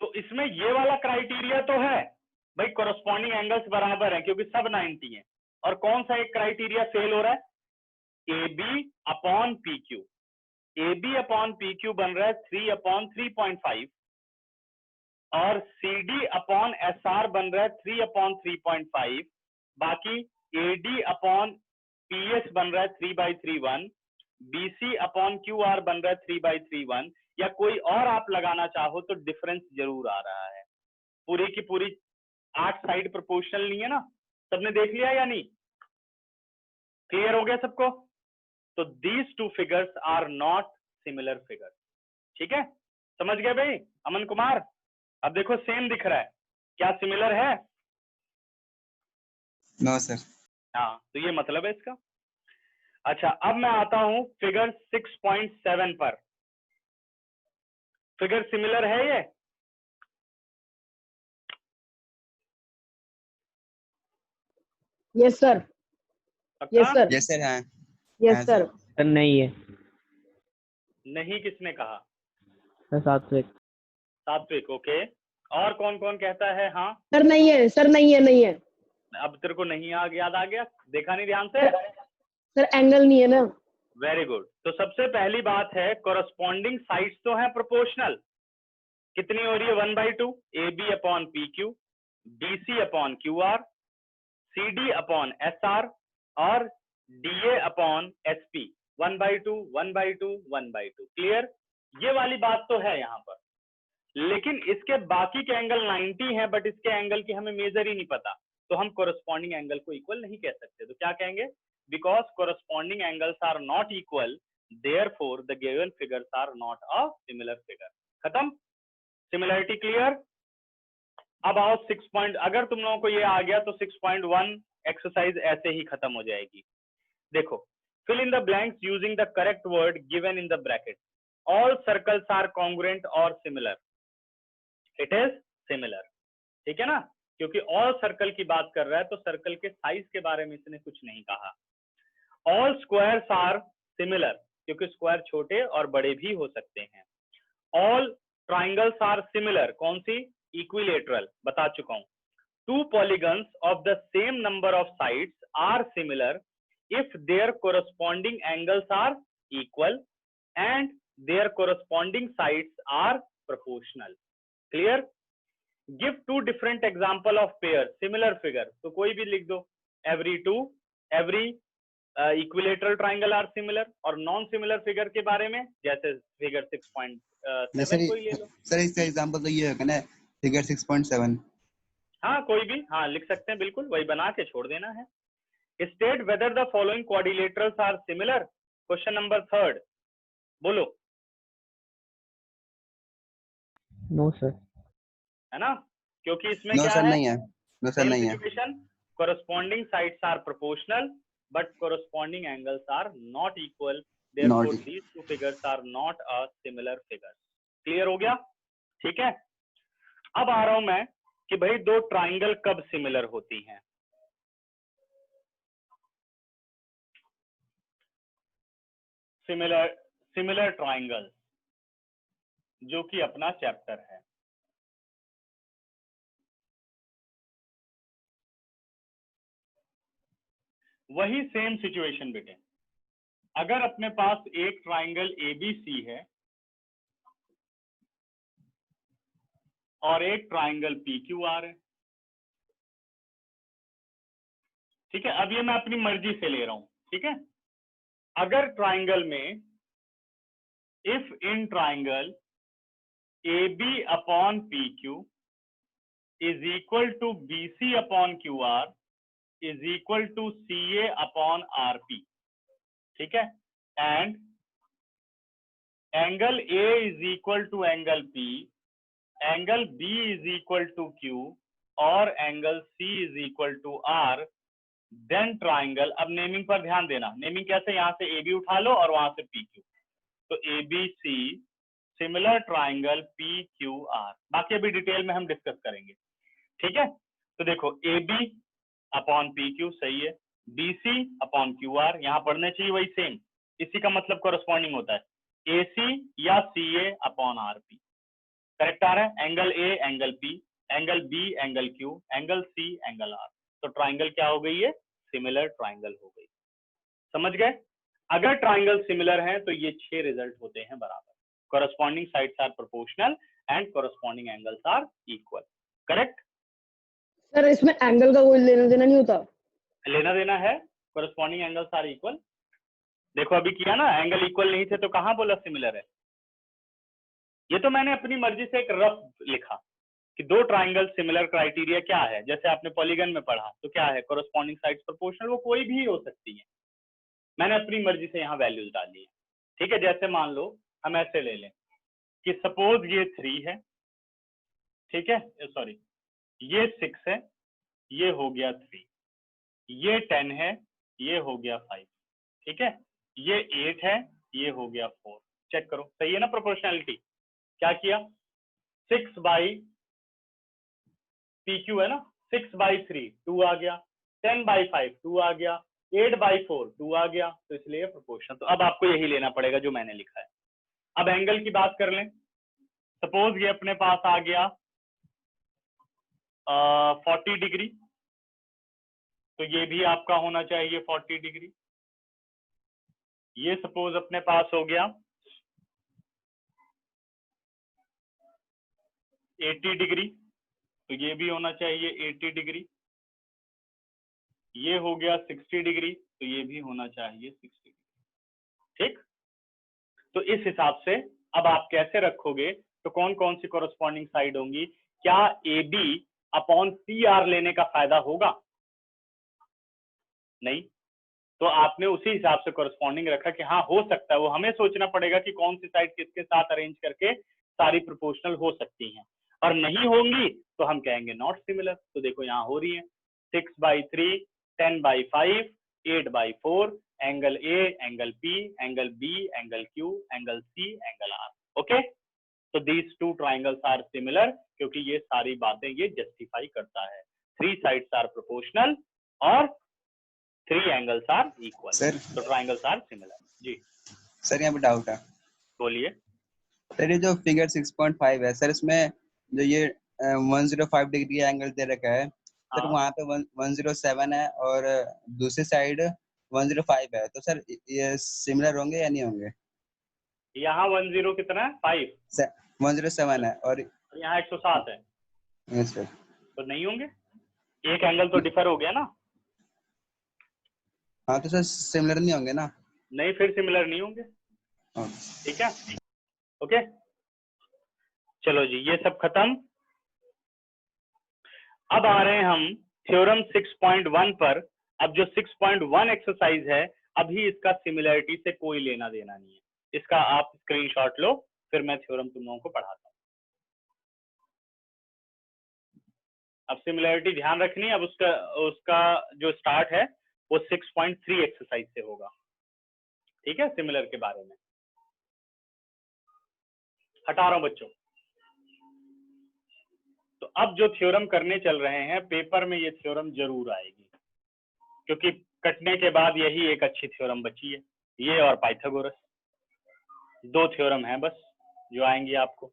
तो इसमें ये वाला क्राइटेरिया तो है भाई, कोरस्पॉन्डिंग एंगल्स बराबर है क्योंकि सब 90 है, और कौन सा एक क्राइटेरिया फेल हो रहा है, A B upon P Q, A B upon P Q बन रहा है 3/3.5 और C D upon S R बन रहा है 3/3.5, बाकी A D upon P S बन रहा है 3/3.1, B C upon Q R बन रहा है 3/3.1, या कोई और आप लगाना चाहो तो डिफरेंस जरूर आ रहा है। पूरी की पूरी 8 साइड प्रोपोर्शनल नहीं है ना, सबने देख लिया या नहीं, क्लियर हो गया सबको। तो these two figures are not similar figures, ठीक है, समझ गए भाई अमन कुमार। अब देखो सेम दिख रहा है, क्या सिमिलर है,
नो सर।
हाँ, तो ये मतलब है इसका। अच्छा अब मैं आता हूं फिगर 6.7 पर, फिगर सिमिलर है ये,
यस सर, यस
पक्का?
सर,
यस सर, हाँ
यस सर।
सर नहीं है
नहीं किसने कहा,
सर, 701।
सात्विक, ओके। और कौन कौन कहता है हाँ,
सर नहीं है, सर नहीं है, नहीं है।
अब तेरे को नहीं याद आ गया, देखा नहीं ध्यान से,
सर एंगल नहीं है ना।
Very good. तो सबसे पहली बात है कोरस्पॉन्डिंग साइड्स तो है प्रोपोर्शनल, कितनी हो रही है 1/2 AB upon PQ, BC upon QR, CD upon SR और DA अपॉन SP। 1/2 1/2 1/2। क्लियर? ये वाली बात तो है यहाँ पर, लेकिन इसके बाकी के एंगल 90 है, बट इसके एंगल की हमें मेजर ही नहीं पता, तो हम कोरस्पॉन्डिंग एंगल को इक्वल नहीं कह सकते। तो क्या कहेंगे? Because corresponding angles are not equal, therefore the given figures are not a similar figure. खत्म? Similarity clear? अब आओ 6 पॉइंट, अगर तुम लोगों को ये आ गया तो 6.1 एक्सरसाइज ऐसे ही खत्म हो जाएगी। देखो, fill in the blanks using the correct word given in the bracket. All circles are congruent or similar. It is similar. ठीक है ना? क्योंकि all circle की बात कर रहा है तो सर्कल के साइज के बारे में इसने कुछ नहीं कहा। All squares are similar, क्योंकि स्क्वायर छोटे और बड़े भी हो सकते हैं। All triangles are similar, कौन सी? Equilateral, बता चुका हूं। Two polygons of the same number of sides are similar if their corresponding angles are equal and their corresponding sides are proportional. Clear? Give two different example of pair similar figure. तो कोई भी लिख दो। every equilateral triangle are similar, और non similar figure के बारे में जैसे फिगर 6.7 कोई ले लो।
सर इसका एग्जांपल तो ये होगा ना, फिगर 6.7।
हाँ कोई भी, हाँ लिख सकते हैं, बिल्कुल वही बना के छोड़ देना है। State whether the following quadrilaterals are similar. Question number 3, बोलो।
No sir.
है ना? क्योंकि इसमें
नो
क्या
सर
है?
नहीं है, नो सर नहीं है।
Situation, corresponding sides are proportional but corresponding angles are not equal, therefore
Not.
these two figures are not a similar figure. Clear हो गया? ठीक है, अब आ रहा हूं मैं कि भाई दो ट्राइंगल कब सिमिलर होती हैं। सिमिलर ट्राइंगल, जो कि अपना चैप्टर है। वही सेम सिचुएशन बेटे, अगर अपने पास एक ट्राइंगल ABC है और एक ट्राइंगल PQR है, ठीक है। अब ये मैं अपनी मर्जी से ले रहा हूं, ठीक है। अगर ट्राइंगल में if in triangle AB upon PQ is equal to BC upon QR is equal to CA upon RP, ठीक है, and angle A is equal to angle P, angle B is equal to Q और angle C is equal to R, then triangle. अब naming पर ध्यान देना, naming कैसे, यहां से AB उठा लो और वहां से PQ, तो ABC सिमिलर ट्राइंगल PQR। बाकी अभी डिटेल में हम डिस्कस करेंगे, ठीक है। तो देखो AB अपॉन PQ सही है, BC अपॉन QR यहाँ पढ़ने चाहिए वही सेम, इसी का मतलब कॉरेस्पॉन्डिंग होता है AC या CA अपॉन RP, करेक्ट आ रहा है। Angle A angle P, angle B angle Q, angle C angle R, तो ट्राइंगल क्या हो गई है? सिमिलर ट्राइंगल हो गई। समझ गए? अगर ट्राइंगल सिमिलर हैं तो ये 6 रिजल्ट होते हैं बराबर। corresponding sides are proportional and corresponding angles are equal, correct?
Sir इसमें एंगल का कोई लेना देना नहीं होता?
लेना देना है, corresponding angles are equal। देखो अभी किया ना, एंगल इक्वल नहीं थे तो कहां बोला सिमिलर है। ये तो मैंने अपनी मर्जी से एक रफ लिखा कि दो ट्राइंगल सिमिलर क्राइटेरिया क्या है, जैसे आपने पॉलीगन में पढ़ा तो क्या है, corresponding sides proportional, वो कोई भी हो सकती है, मैंने अपनी मर्जी से यहाँ वैल्यूज डाली है, ठीक है। जैसे मान लो हम ऐसे ले लें कि सपोज ये 3 है, ठीक है, सॉरी ये 6 है, ये हो गया 3, ये 10 है, ये हो गया 5, ठीक है, ये 8 है, ये हो गया 4। चेक करो सही है ना प्रोपोर्शनैलिटी। क्या किया, 6 बाई PQ है ना, 6 बाई 3 2 आ गया, 10 बाई 5 2 आ गया, 8 बाई 4 2 आ गया, तो इसलिए प्रोपोर्शनल। तो अब आपको यही लेना पड़ेगा जो मैंने लिखा है। अब एंगल की बात कर लें, सपोज ये अपने पास आ गया 40 डिग्री, तो ये भी आपका होना चाहिए 40 डिग्री। ये सपोज अपने पास हो गया 80 डिग्री, तो ये भी होना चाहिए 80 डिग्री। ये हो गया 60 डिग्री, तो ये भी होना चाहिए 60 डिग्री। ठीक, तो इस हिसाब से अब आप कैसे रखोगे, तो कौन कौन सी कॉरस्पॉन्डिंग साइड होंगी? क्या AB अपॉन PR लेने का फायदा होगा? नहीं, तो आपने उसी हिसाब से कॉरस्पॉन्डिंग रखा कि हाँ हो सकता है। वो हमें सोचना पड़ेगा कि कौन सी साइड किसके साथ अरेंज करके सारी प्रोपोर्शनल हो सकती हैं, और नहीं होंगी तो हम कहेंगे नॉट सिमिलर। तो देखो यहाँ हो रही है 6/3, 10/5, 8/4, angle A, angle P, angle B, angle Q, angle C, angle R। Okay, तो these two triangles are similar, क्योंकि ये सारी बातें ये जस्टिफाई करता है। 3 साइड्स आर प्रोपोर्शनल और 3 एंगल्स आर इक्वल,
सर
तो ट्राइंगल्स आर सिमिलर। जी
सर यहाँ पे डाउट है
बोलिए।
सर, ये जो फिगर 6.5 है सर, इसमें जो ये 105 डिग्री एंगल दे रखा है सर,
हाँ,
वहाँ पे 107 है और दूसरी साइड 105 है, तो सर ये सिमिलर होंगे या नहीं होंगे?
यहाँ 10 कितना है? 5,
107 है और
यहाँ 107 है,
यस सर।
तो नहीं होंगे। एक एंगल तो डिफर हो गया ना।
हाँ तो सर सिमिलर नहीं होंगे ना?
नहीं, फिर सिमिलर नहीं होंगे।
हाँ।
ठीक है, ओके, चलो जी, ये सब खत्म। अब आ रहे हैं हम थ्योरम 6.1 पर। अब जो 6.1 एक्सरसाइज है, अभी इसका सिमिलरिटी से कोई लेना देना नहीं है। इसका आप स्क्रीनशॉट लो, फिर मैं थ्योरम तुम लोगों को पढ़ाता हूँ। अब सिमिलरिटी ध्यान रखनी है। अब उसका जो स्टार्ट है वो 6.3 एक्सरसाइज से होगा। ठीक है, सिमिलर के बारे में हटा रहा हूं बच्चों। तो अब जो थ्योरम करने चल रहे हैं, पेपर में ये थ्योरम जरूर आएगी, क्योंकि कटने के बाद यही एक अच्छी थ्योरम बची है, ये और पाइथागोरस। 2 थ्योरम हैं बस जो आएंगी आपको।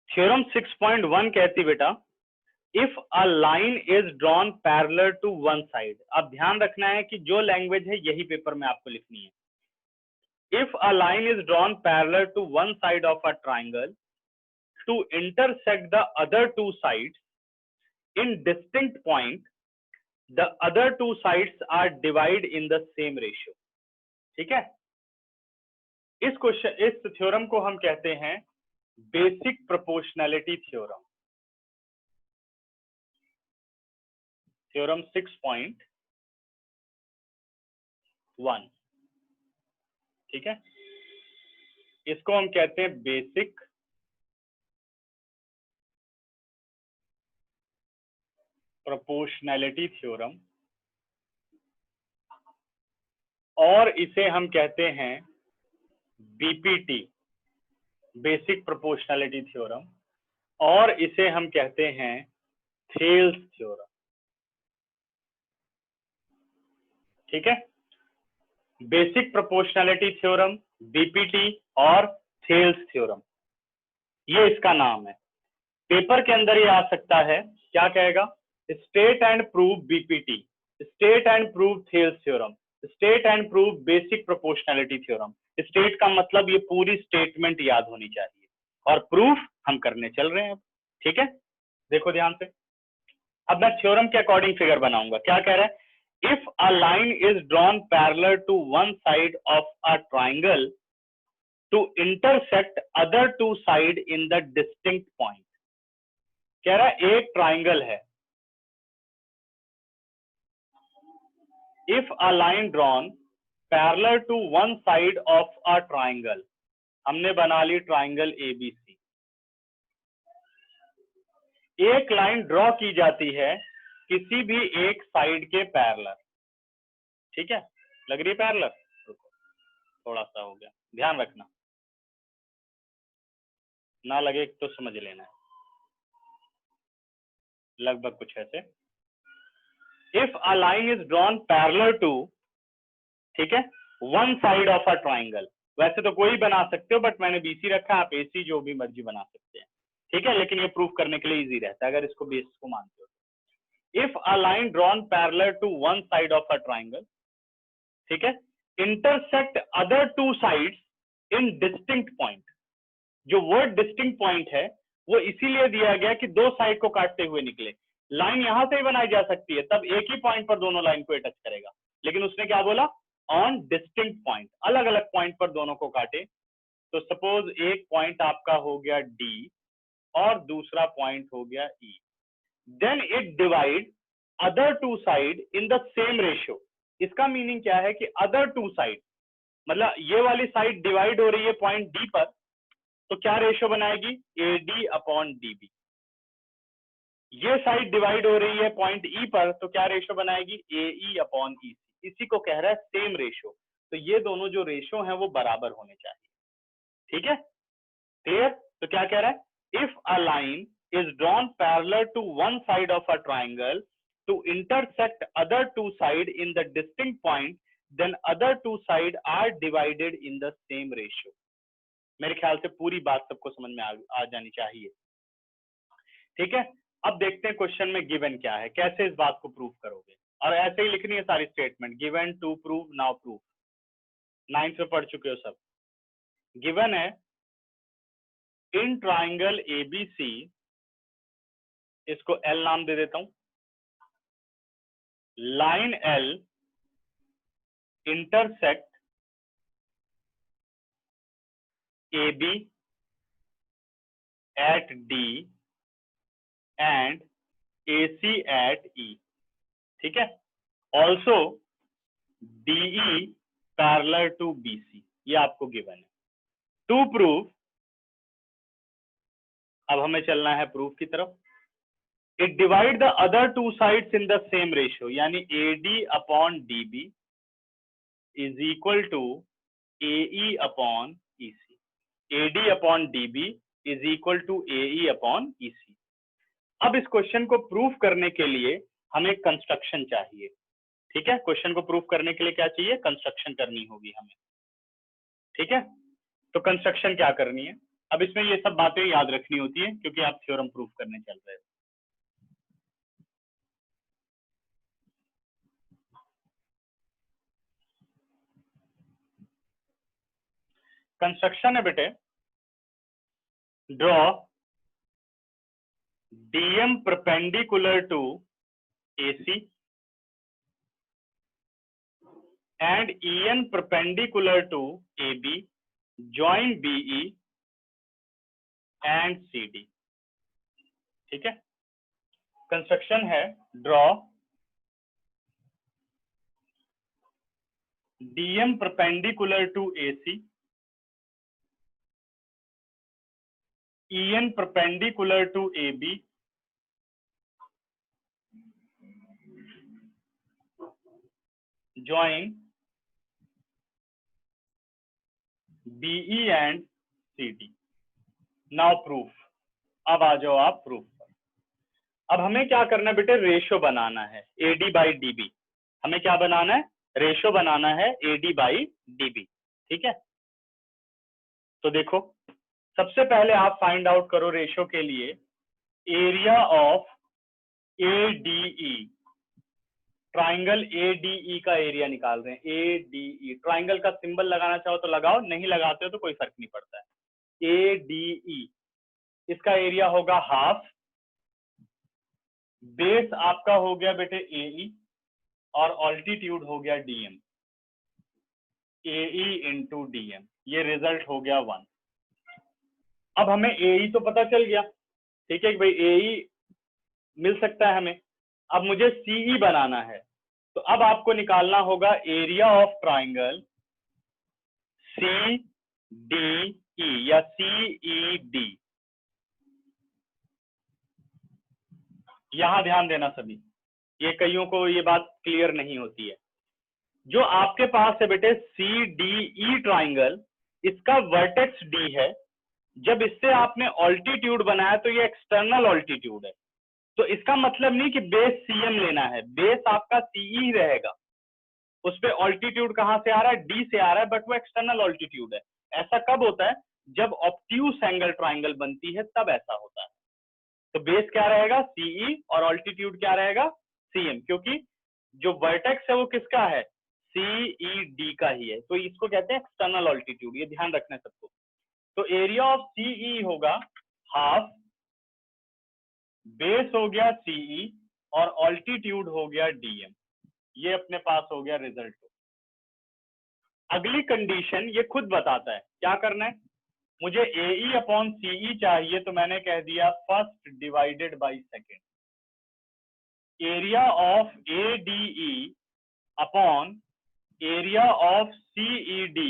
थ्योरम 6.1 कहती बेटा, if a line is drawn parallel to one side. अब ध्यान रखना है कि जो लैंग्वेज है यही पेपर में आपको लिखनी है। If a line is drawn parallel to one side of a triangle to intersect the other 2 sides in distinct point, the other 2 sides are divided in the same ratio। ठीक है, इस theorem को हम कहते हैं बेसिक प्रोपोर्शनैलिटी थ्योरम। थ्योरम 6.1। ठीक है, इसको हम कहते हैं बेसिक प्रोपोर्शनैलिटी थ्योरम, और इसे हम कहते हैं बीपीटी, बेसिक प्रोपोर्शनैलिटी थ्योरम, और इसे हम कहते हैं थेल्स थ्योरम। ठीक है, बेसिक प्रोपोर्शनैलिटी थ्योरम, बीपीटी और थेल्स थ्योरम, ये इसका नाम है। पेपर के अंदर ये आ सकता है, क्या कहेगा? State and prove BPT, state and prove Thales theorem, state and prove basic proportionality theorem. State का मतलब ये पूरी स्टेटमेंट याद होनी चाहिए, और प्रूफ हम करने चल रहे हैं अब। ठीक है, देखो ध्यान से। अब मैं थ्योरम के अकॉर्डिंग फिगर बनाऊंगा। क्या कह रहा है? If a line is drawn parallel to one side of a triangle to intersect other 2 sides in the distinct point। कह रहा है एक ट्राइंगल है। If a line drawn parallel to one side of a triangle, हमने बना ली triangle ABC। एक line draw की जाती है किसी भी एक साइड के पैरेलल। ठीक है, लग रही है पैरेलल? थोड़ा सा हो गया, ध्यान रखना, ना लगे तो समझ लेना है, लगभग कुछ ऐसे। If a line is drawn parallel to, ठीक है, one side of a triangle, वैसे तो कोई बना सकते हो बट मैंने बीसी रखा, आप एसी जो भी मर्जी बना सकते हैं, ठीक है, लेकिन ये प्रूफ करने के लिए इजी रहता है अगर इसको बेस को मानते हो। If a line drawn parallel to one side of a triangle, ठीक है, intersect other two sides in distinct point, जो वर्ड डिस्टिंक्ट पॉइंट है वो इसीलिए दिया गया कि दो साइड को काटते हुए निकले। लाइन यहां से ही बनाई जा सकती है, तब एक ही पॉइंट पर दोनों लाइन को टच करेगा, लेकिन उसने क्या बोला, ऑन डिस्टिंक्ट पॉइंट, अलग अलग पॉइंट पर दोनों को काटे। तो सपोज एक पॉइंट आपका हो गया डी और दूसरा पॉइंट हो गया E, then it divide other two side in the same ratio. इसका मीनिंग क्या है कि अदर टू साइड मतलब ये वाली साइड डिवाइड हो रही है पॉइंट डी पर, तो क्या रेशियो बनाएगी, AD अपॉन DB। ये साइड डिवाइड हो रही है पॉइंट ई पर, तो क्या रेशियो बनाएगी, AE अपॉन EC। इसी को कह रहा है सेम रेशियो। तो ये दोनों जो रेशियो हैं वो बराबर होने चाहिए, ठीक है, क्लियर। तो क्या कह रहा है, if a line is drawn parallel to one side of a triangle to intersect other two side in the distinct point, then other two side are divided in the same ratio. मेरे ख्याल से पूरी बात सबको समझ में आ जानी चाहिए, ठीक है। अब देखते हैं क्वेश्चन में गिवन क्या है, कैसे इस बात को प्रूव करोगे, और ऐसे ही लिखनी है सारी statement, given to prove now prove. 9th में पढ़ चुके हो सब। गिवन है इन ट्राइंगल ABC, इसको L नाम दे देता हूं, line L intersect AB at D and AC at E, ठीक है, also DE parallel to BC, ये आपको गिवन है। टू प्रूव, अब हमें चलना है प्रूफ की तरफ। It divide the other two sides in the same ratio, यानी AD upon DB is equal to AE upon EC। AD upon DB is equal to AE upon EC। अब इस question को प्रूफ करने के लिए हमें कंस्ट्रक्शन चाहिए, ठीक है, क्वेश्चन को प्रूफ करने के लिए क्या चाहिए, कंस्ट्रक्शन करनी होगी हमें, ठीक है। तो कंस्ट्रक्शन क्या करनी है, अब इसमें ये सब बातें याद रखनी होती है क्योंकि आप थ्योरम प्रूफ करने चल रहे हो। कंस्ट्रक्शन है बेटे, draw DM perpendicular to AC and EN perpendicular to AB, join BE and CD, ठीक है। कंस्ट्रक्शन है, draw DM perpendicular to AC, EN perpendicular to AB, join BE and CD। Now proof, अब आ जाओ आप proof पर। अब हमें क्या करना है बेटे, रेशियो बनाना है AD बाई DB। हमें क्या बनाना है, रेशियो बनाना है AD बाई DB, ठीक है। तो देखो सबसे पहले आप फाइंड आउट करो रेशियो के लिए area of ADE, triangle ADE का एरिया निकाल रहे हैं। ADE ट्राइंगल का सिंबल लगाना चाहो तो लगाओ, नहीं लगाते हो तो कोई फर्क नहीं पड़ता है। ADE इसका एरिया होगा हाफ, बेस आपका हो गया बेटे AE और ऑल्टीट्यूड हो गया DM, AE इंटू DM, ये रिजल्ट हो गया 1। अब हमें AE तो पता चल गया, ठीक है कि भाई AE मिल सकता है हमें। अब मुझे CE बनाना है, तो अब आपको निकालना होगा एरिया ऑफ ट्राइंगल CDE या CED। यहां ध्यान देना सभी, ये कईयों को ये बात क्लियर नहीं होती है। जो आपके पास है बेटे सी डी ई ट्राइंगल, इसका वर्टेक्स डी है। जब इससे आपने ऑल्टीट्यूड बनाया तो ये एक्सटर्नल ऑल्टीट्यूड है, तो इसका मतलब नहीं कि बेस सीएम लेना है, बेस आपका सीई रहेगा। उस पे ऑल्टीट्यूड कहां से आ रहा है, डी से आ रहा है, बट वो एक्सटर्नल ऑल्टीट्यूड है। ऐसा कब होता है, जब ऑब्ट्यूस एंगल ट्राइंगल बनती है तब ऐसा होता है। तो बेस क्या रहेगा, सीई, और ऑल्टीट्यूड क्या रहेगा, सीएम, क्योंकि जो वर्टेक्स है वो किसका है, सीई डी का ही है, तो इसको कहते हैं एक्सटर्नल ऑल्टीट्यूड। ये ध्यान रखना है सबको। तो एरिया ऑफ सीई होगा हाफ, बेस हो गया सीई, और ऑल्टीट्यूड हो गया डीएम। ये अपने पास हो गया रिजल्ट। अगली कंडीशन ये खुद बताता है क्या करना है। मुझे AE अपॉन CE चाहिए, तो मैंने कह दिया first divided by second. Area of ADE upon area of CED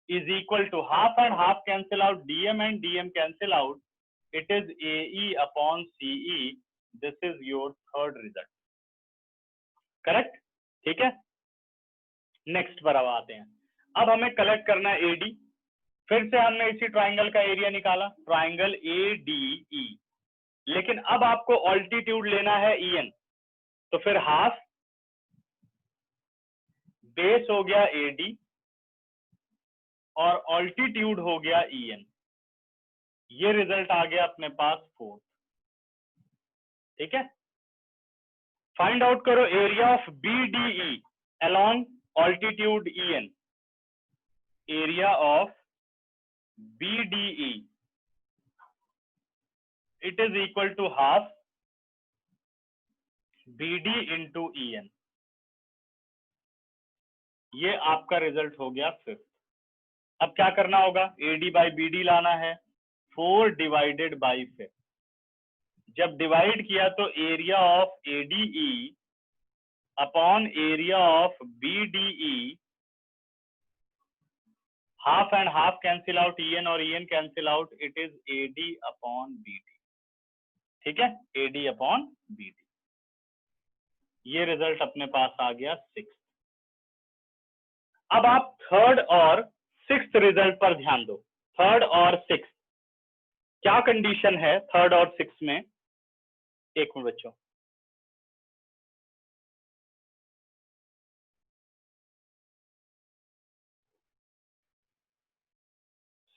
is equal to half and half cancel out, DM and DM cancel out. It is AE upon CE. This is your third result. Correct, ठीक है। Next पर अब आते हैं। अब हमें collect करना है AD। फिर से हमने इसी ट्राइंगल का एरिया निकाला, ट्राइंगल ADE, लेकिन अब आपको ऑल्टीट्यूड लेना है EN। तो फिर हाफ, बेस हो गया AD, और ऑल्टीट्यूड हो गया EN। ये रिजल्ट आ गया अपने पास 4। ठीक है। फाइंड आउट करो area of BDE along altitude EN। Area of BDE it is equal to half BD into EN। ये आपका रिजल्ट हो गया 5th। अब क्या करना होगा, AD बाई BD लाना है, 4 डिवाइडेड बाई 5। जब डिवाइड किया तो area of ADE upon area of BDE, half and half cancel out, EN और EN cancel out, it is AD upon BD। ठीक है, AD अपॉन BD। ये रिजल्ट अपने पास आ गया 6। अब आप थर्ड और 6th रिजल्ट पर ध्यान दो। थर्ड और 6th क्या कंडीशन है, थर्ड और 6th में, एक मिनट बच्चों।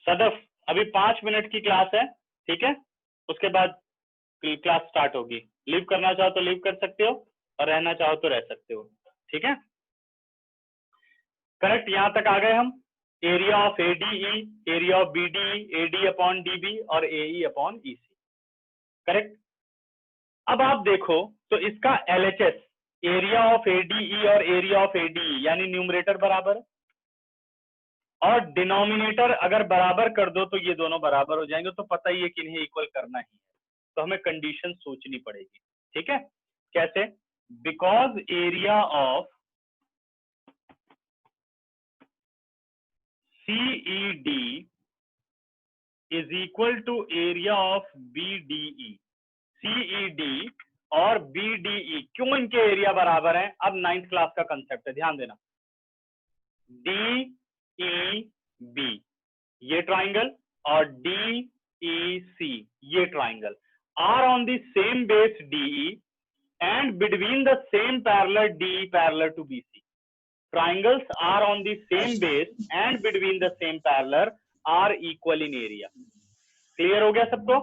सदफ, अभी 5 मिनट की क्लास है, ठीक है, उसके बाद क्लास स्टार्ट होगी। लीव करना चाहो तो लीव कर सकते हो, और रहना चाहो तो रह सकते हो। ठीक है, करेक्ट। यहां तक आ गए हम। Area of ADE, area of BDE, AD upon DB और AE अपॉन EC। करेक्ट। अब आप देखो तो इसका LHS, एरिया ऑफ ADE और एरिया ऑफ ADE, यानी न्यूमरेटर बराबर है, और डिनोमिनेटर अगर बराबर कर दो तो ये दोनों बराबर हो जाएंगे। तो पता ही है कि इन्हें इक्वल करना ही है, तो हमें कंडीशन सोचनी पड़ेगी। ठीक है, कैसे, because area of CED is equal to area of BDE। CED और BDE क्यों इनके एरिया बराबर हैं, अब 9th क्लास का कंसेप्ट है, ध्यान देना। DEB ये ट्राइंगल और DEC ये triangle are on the same base DE and between the same parallel DE parallel to BC. Triangles are on the same base and between the same parallel are equal in area. Clear हो गया सबको।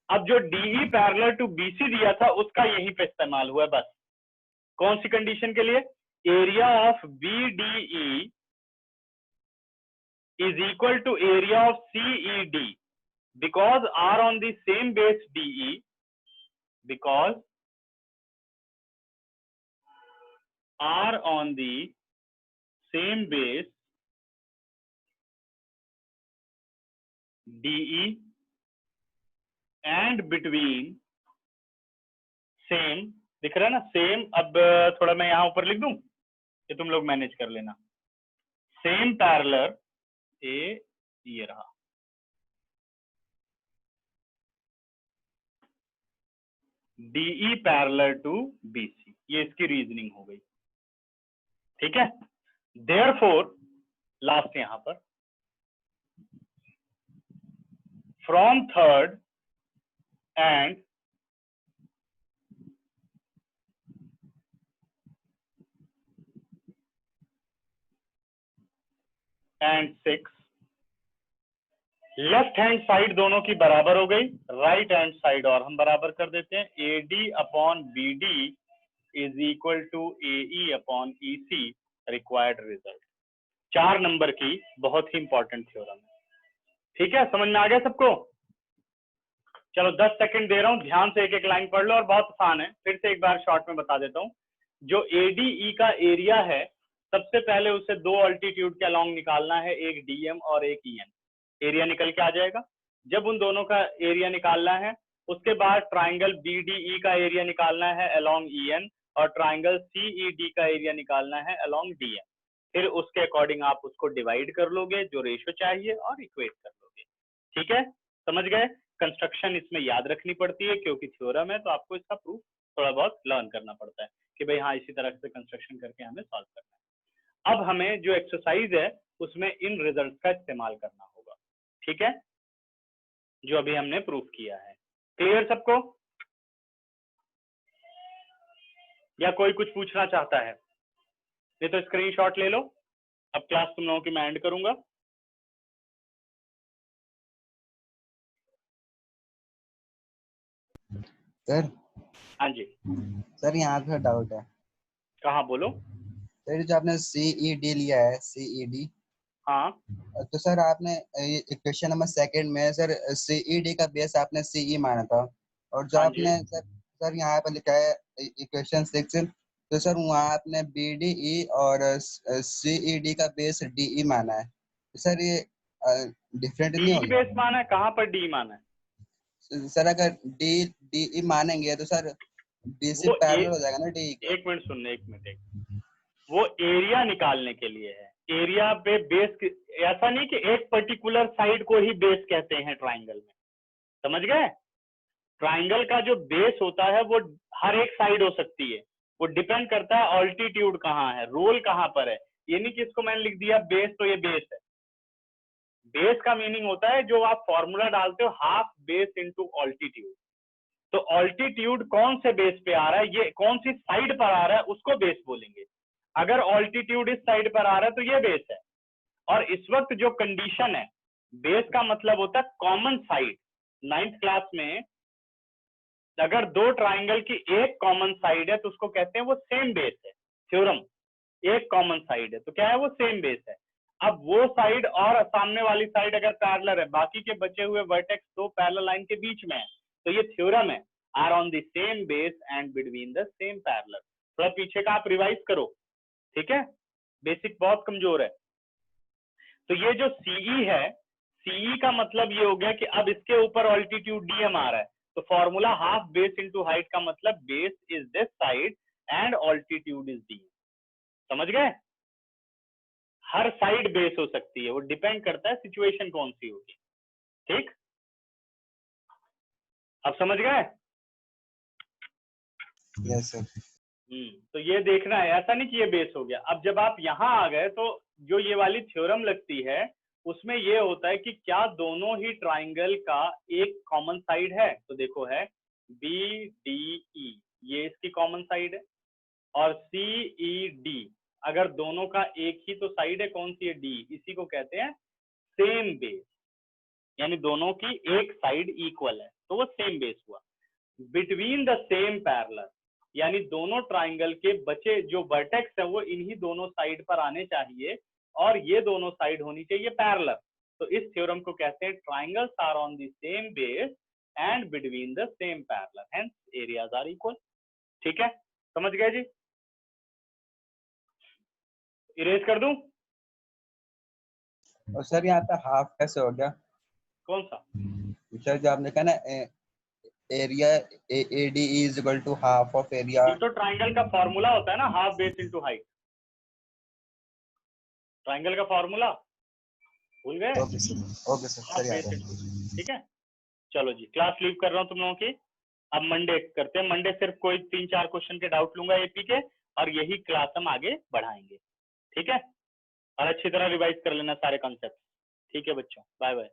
अब जो DE parallel to BC दिया था उसका यहीं पे इस्तेमाल हुआ है बस। कौन सी कंडीशन के लिए, area of BDE is equal to area of CED because are on the same base DE, because are on the same base DE and between same, दिख रहा है ना सेम। अब थोड़ा मैं यहां ऊपर लिख दूं कि तुम लोग मैनेज कर लेना। सेम पैरेलल ये रहा, DE पैरेलल टू BC, ये इसकी रीजनिंग हो गई। ठीक है, देयरफॉर लास्ट यहां पर from third and six, left hand side दोनों की बराबर हो गई, राइट हैंड साइड और हम बराबर कर देते हैं, AD upon BD is equal to AE upon EC required result. 4 number की बहुत ही इंपॉर्टेंट थ्योरम है। ठीक है, समझ में आ गया सबको? चलो 10 सेकंड दे रहा हूं, ध्यान से एक एक लाइन पढ़ लो, और बहुत आसान है, फिर से एक बार शॉर्ट में बता देता हूं। जो ADE का एरिया है, सबसे पहले उसे 2 अल्टीट्यूड के अलोंग निकालना है, एक DM और एक EN। एरिया निकल के आ जाएगा। जब उन दोनों का एरिया निकालना है, उसके बाद ट्राइंगल BDE का एरिया निकालना है अलोंग EN, और ट्राइंगल CED का एरिया निकालना है अलोंग DM। फिर उसके अकॉर्डिंग आप उसको डिवाइड कर लोगे जो रेशो चाहिए और इक्वेट कर लोगे। ठीक है, समझ गए? कंस्ट्रक्शन इसमें याद रखनी पड़ती है क्योंकि थ्योरम है, तो आपको इसका प्रूफ थोड़ा बहुत लर्न करना पड़ता है कि भाई हाँ इसी तरह से कंस्ट्रक्शन करके हमें सॉल्व करना है। अब हमें जो एक्सरसाइज है उसमें इन रिजल्ट का इस्तेमाल करना होगा। ठीक है, जो अभी हमने प्रूफ किया है। क्लियर सबको, या कोई कुछ पूछना चाहता है? नहीं तो स्क्रीनशॉट ले लो। अब क्लास तुम लोगों की मैं एंड करूंगा।
सर
हाँ जी,
सर यहाँ पे डाउट है
कहाँ बोलो।
सर, जो आपने CED लिया है, CED,
हाँ
तो सर आपने क्वेश्चन नंबर सेकंड में सर CED का बेस आपने CE माना था, और जो
हाँ जी,
आपने सर यहाँ पर लिखा है इक्वेशन 6, तो सर वहाँ आपने BDE और CED का बेस DE माना है। तो सर ये डिफरेंट नहीं हो
डी
गया?
बेस माना है, कहाँ पर डी माना है?
सर अगर DE मानेंगे तो सर BC
वो
पैरेलल हो जाएगा ना DE के।
एक मिनट सुनने, एक मिनट। वो एरिया निकालने के लिए है। एरिया पे बेस, ऐसा नहीं कि एक पर्टिकुलर साइड को ही बेस कहते हैं ट्राइंगल में, समझ गए? ट्राइंगल का जो बेस होता है वो हर एक साइड हो सकती है, वो डिपेंड करता है ऑल्टीट्यूड कहाँ है, रोल कहाँ पर है। ये नहीं कि इसको मैंने लिख दिया बेस तो ये बेस है। बेस का मीनिंग होता है जो आप फॉर्मूला डालते हो, हाफ बेस इनटू ऑल्टीट्यूड। तो ऑल्टीट्यूड कौन से बेस पे आ रहा है, ये कौन सी साइड पर आ रहा है, उसको बेस बोलेंगे। अगर ऑल्टीट्यूड इस साइड पर आ रहा है तो ये बेस है। और इस वक्त जो कंडीशन है, बेस का मतलब होता है कॉमन साइड। 9th क्लास में अगर 2 ट्राइंगल की एक कॉमन साइड है तो उसको कहते हैं वो सेम बेस है। थ्योरम, एक कॉमन साइड है तो क्या है, वो सेम बेस है। अब वो साइड और सामने वाली साइड अगर पैरेलल है, बाकी के बचे हुए वर्टेक्स 2 पैरेलल लाइन के बीच में है, तो ये थ्योरम है, are on the same base and between the same parallel. थोड़ा पीछे का आप रिवाइज करो, ठीक है, बेसिक बहुत कमजोर है। तो ये जो CE है, CE का मतलब ये हो गया कि अब इसके ऊपर ऑल्टीट्यूड DM आ रहा है, तो formula half base into height का मतलब base is this side and altitude is DM। समझ गए? हर साइड बेस हो सकती है, वो डिपेंड करता है सिचुएशन कौन सी होगी। ठीक, अब समझ गए?
Yes sir.
तो ये देखना है, ऐसा नहीं कि ये बेस हो गया। अब जब आप यहाँ आ गए तो जो ये वाली थ्योरम लगती है उसमें ये होता है कि क्या दोनों ही ट्राइंगल का एक कॉमन साइड है। तो देखो है BDE, ये इसकी कॉमन साइड है, और CED अगर दोनों का एक ही तो साइड है, कौन सी है, D, इसी को कहते हैं सेम बेस, यानी दोनों की एक साइड इक्वल है तो वो सेम बेस हुआ। बिटवीन द सेम पैरेलल, यानी दोनों ट्राइंगल के बचे जो वर्टेक्स है वो इन्हीं दोनों साइड पर आने चाहिए, और ये दोनों साइड होनी चाहिए पैरेलल। तो इस थ्योरम को कहते हैं triangles are on the same base and between the same parallel, hence areas are equal. ठीक है, समझ गए जी? इरेज कर दूं?
और सर यहाँ पे हाफ कैसे हो गया?
कौन सा?
सर जो आपने कहा ना area ADE is equal to half of area.
ये तो ट्राइंगल का फॉर्मूला होता है ना, half base into height. Triangle का फॉर्मूला भूल गए?
Okay sir
half base into, ठीक है। चलो जी, क्लास लीव कर रहा हूँ तुम लोगों की। अब मंडे करते हैं। मंडे सिर्फ कोई 3-4 क्वेश्चन के डाउट लूंगा AP के, और यही क्लास हम आगे बढ़ाएंगे। ठीक है, और अच्छी तरह रिवाइज कर लेना सारे कॉन्सेप्ट। ठीक है बच्चों, बाय बाय।